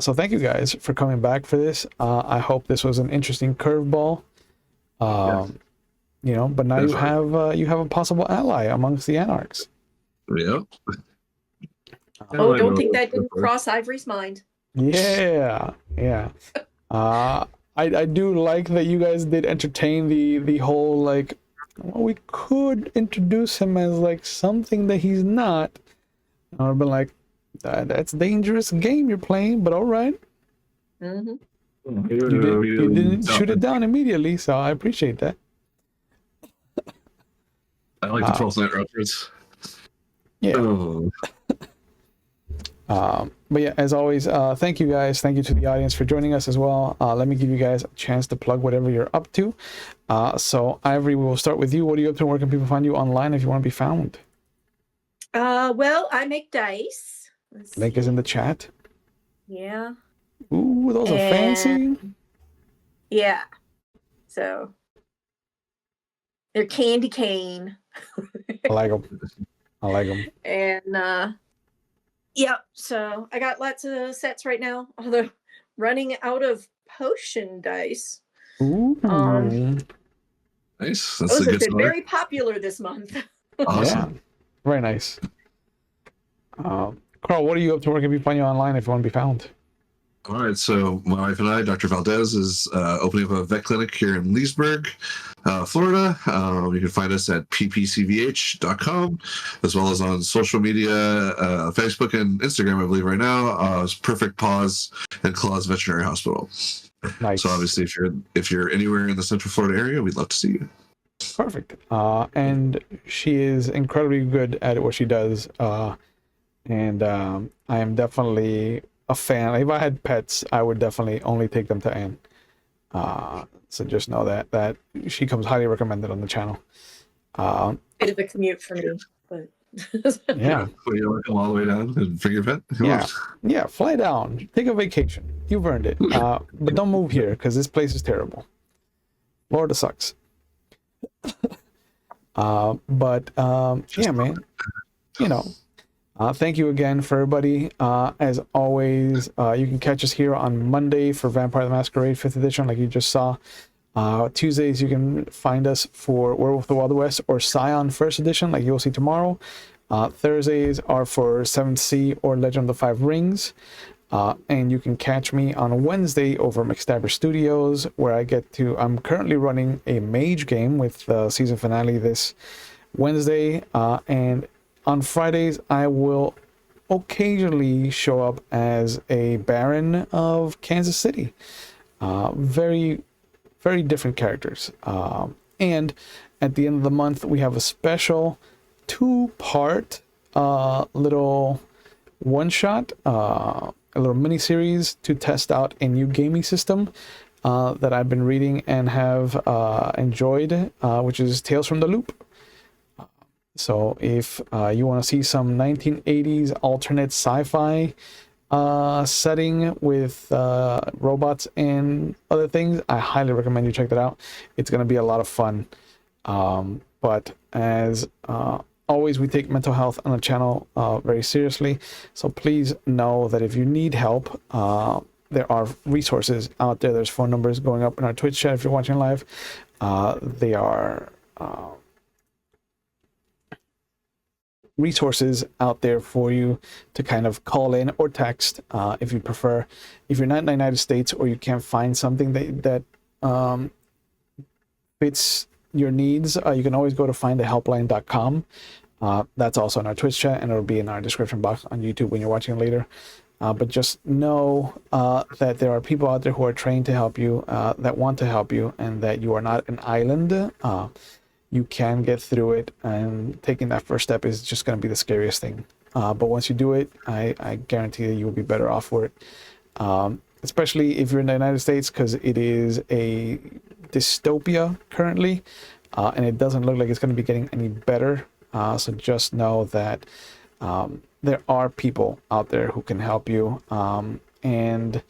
So thank you guys for coming back for this. I hope this was an interesting curveball. Yes. You know, but now you have a possible ally amongst the Anarchs. Yep. Oh, don't think that didn't cross Ivory's mind. Yeah. I do like that you guys did entertain the whole like, well, we could introduce him as like something that he's not. I've been like, that's a dangerous game you're playing, but all right. Mm-hmm. You didn't shoot it down immediately, so I appreciate that. I like the 12th night reference. Yeah. But yeah, as always, thank you guys. Thank you to the audience for joining us as well. Let me give you guys a chance to plug whatever you're up to. So Ivory, we will start with you. What are you up to? Where can people find you online if you want to be found? Well, I make dice. Link is in the chat. Yeah. Ooh, those are fancy. Yeah. So they're candy cane. I like them. And yeah, so I got lots of sets right now, although running out of potion dice. Ooh. Nice. Those have been very popular this month. Awesome. Yeah. Very nice. Karl, what are you up to? Where can we find you online if you want to be found? All right, so my wife and I, Dr. Valdez, is opening up a vet clinic here in Leesburg, Florida. You can find us at ppcvh.com, as well as on social media, Facebook and Instagram, I believe right now. It's Perfect Paws and Claws Veterinary Hospital. Nice. So obviously, if you're anywhere in the Central Florida area, we'd love to see you. Perfect. And she is incredibly good at what she does. And I am definitely a fan. If I had pets, I would definitely only take them to Anne. So just know that she comes highly recommended on the channel. Bit of a commute for me, but yeah. Well, you want to come all the way down and bring your pet? Yeah. Fly down, take a vacation. You've earned it. But don't move here because this place is terrible. Florida sucks. Yeah, man. You know. Thank you again for everybody. As always, you can catch us here on Monday for Vampire the Masquerade 5th edition, like you just saw. Tuesdays, you can find us for Werewolf of the Wild West or Scion 1st edition, like you'll see tomorrow. Thursdays are for 7th Sea or Legend of the Five Rings. And you can catch me on Wednesday over McStabber Studios, where I'm currently running a mage game with the season finale this Wednesday. And on Fridays, I will occasionally show up as a Baron of Kansas City. Very, very different characters. And at the end of the month, we have a special 2-part little one-shot, a little mini-series to test out a new gaming system that I've been reading and have enjoyed, which is Tales from the Loop. So if you want to see some 1980s alternate sci-fi setting with robots and other things, I highly recommend you check that out. It's going to be a lot of fun. But as always, we take mental health on the channel very seriously. So please know that if you need help, there are resources out there. There's phone numbers going up in our Twitch chat if you're watching live. They are resources out there for you to kind of call in or text if you prefer. If you're not in the United States or you can't find something that fits your needs, you can always go to findthehelpline.com. That's also in our Twitch chat, and it'll be in our description box on YouTube when you're watching later. But just know that there are people out there who are trained to help you, that want to help you, and that you are not an island. You can get through it, and taking that first step is just going to be the scariest thing. But once you do it, I guarantee that you will be better off for it. Especially if you're in the United States, because it is a dystopia currently, and it doesn't look like it's going to be getting any better. So just know that there are people out there who can help you. And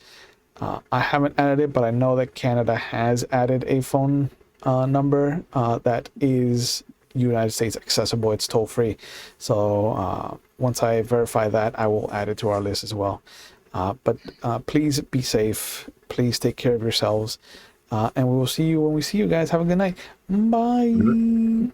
I haven't added it, but I know that Canada has added a phone number that is United States accessible. It's toll free. So once I verify that, I will add it to our list as well. But please be safe. Please take care of yourselves. And we will see you when we see you guys. Have a good night. Bye.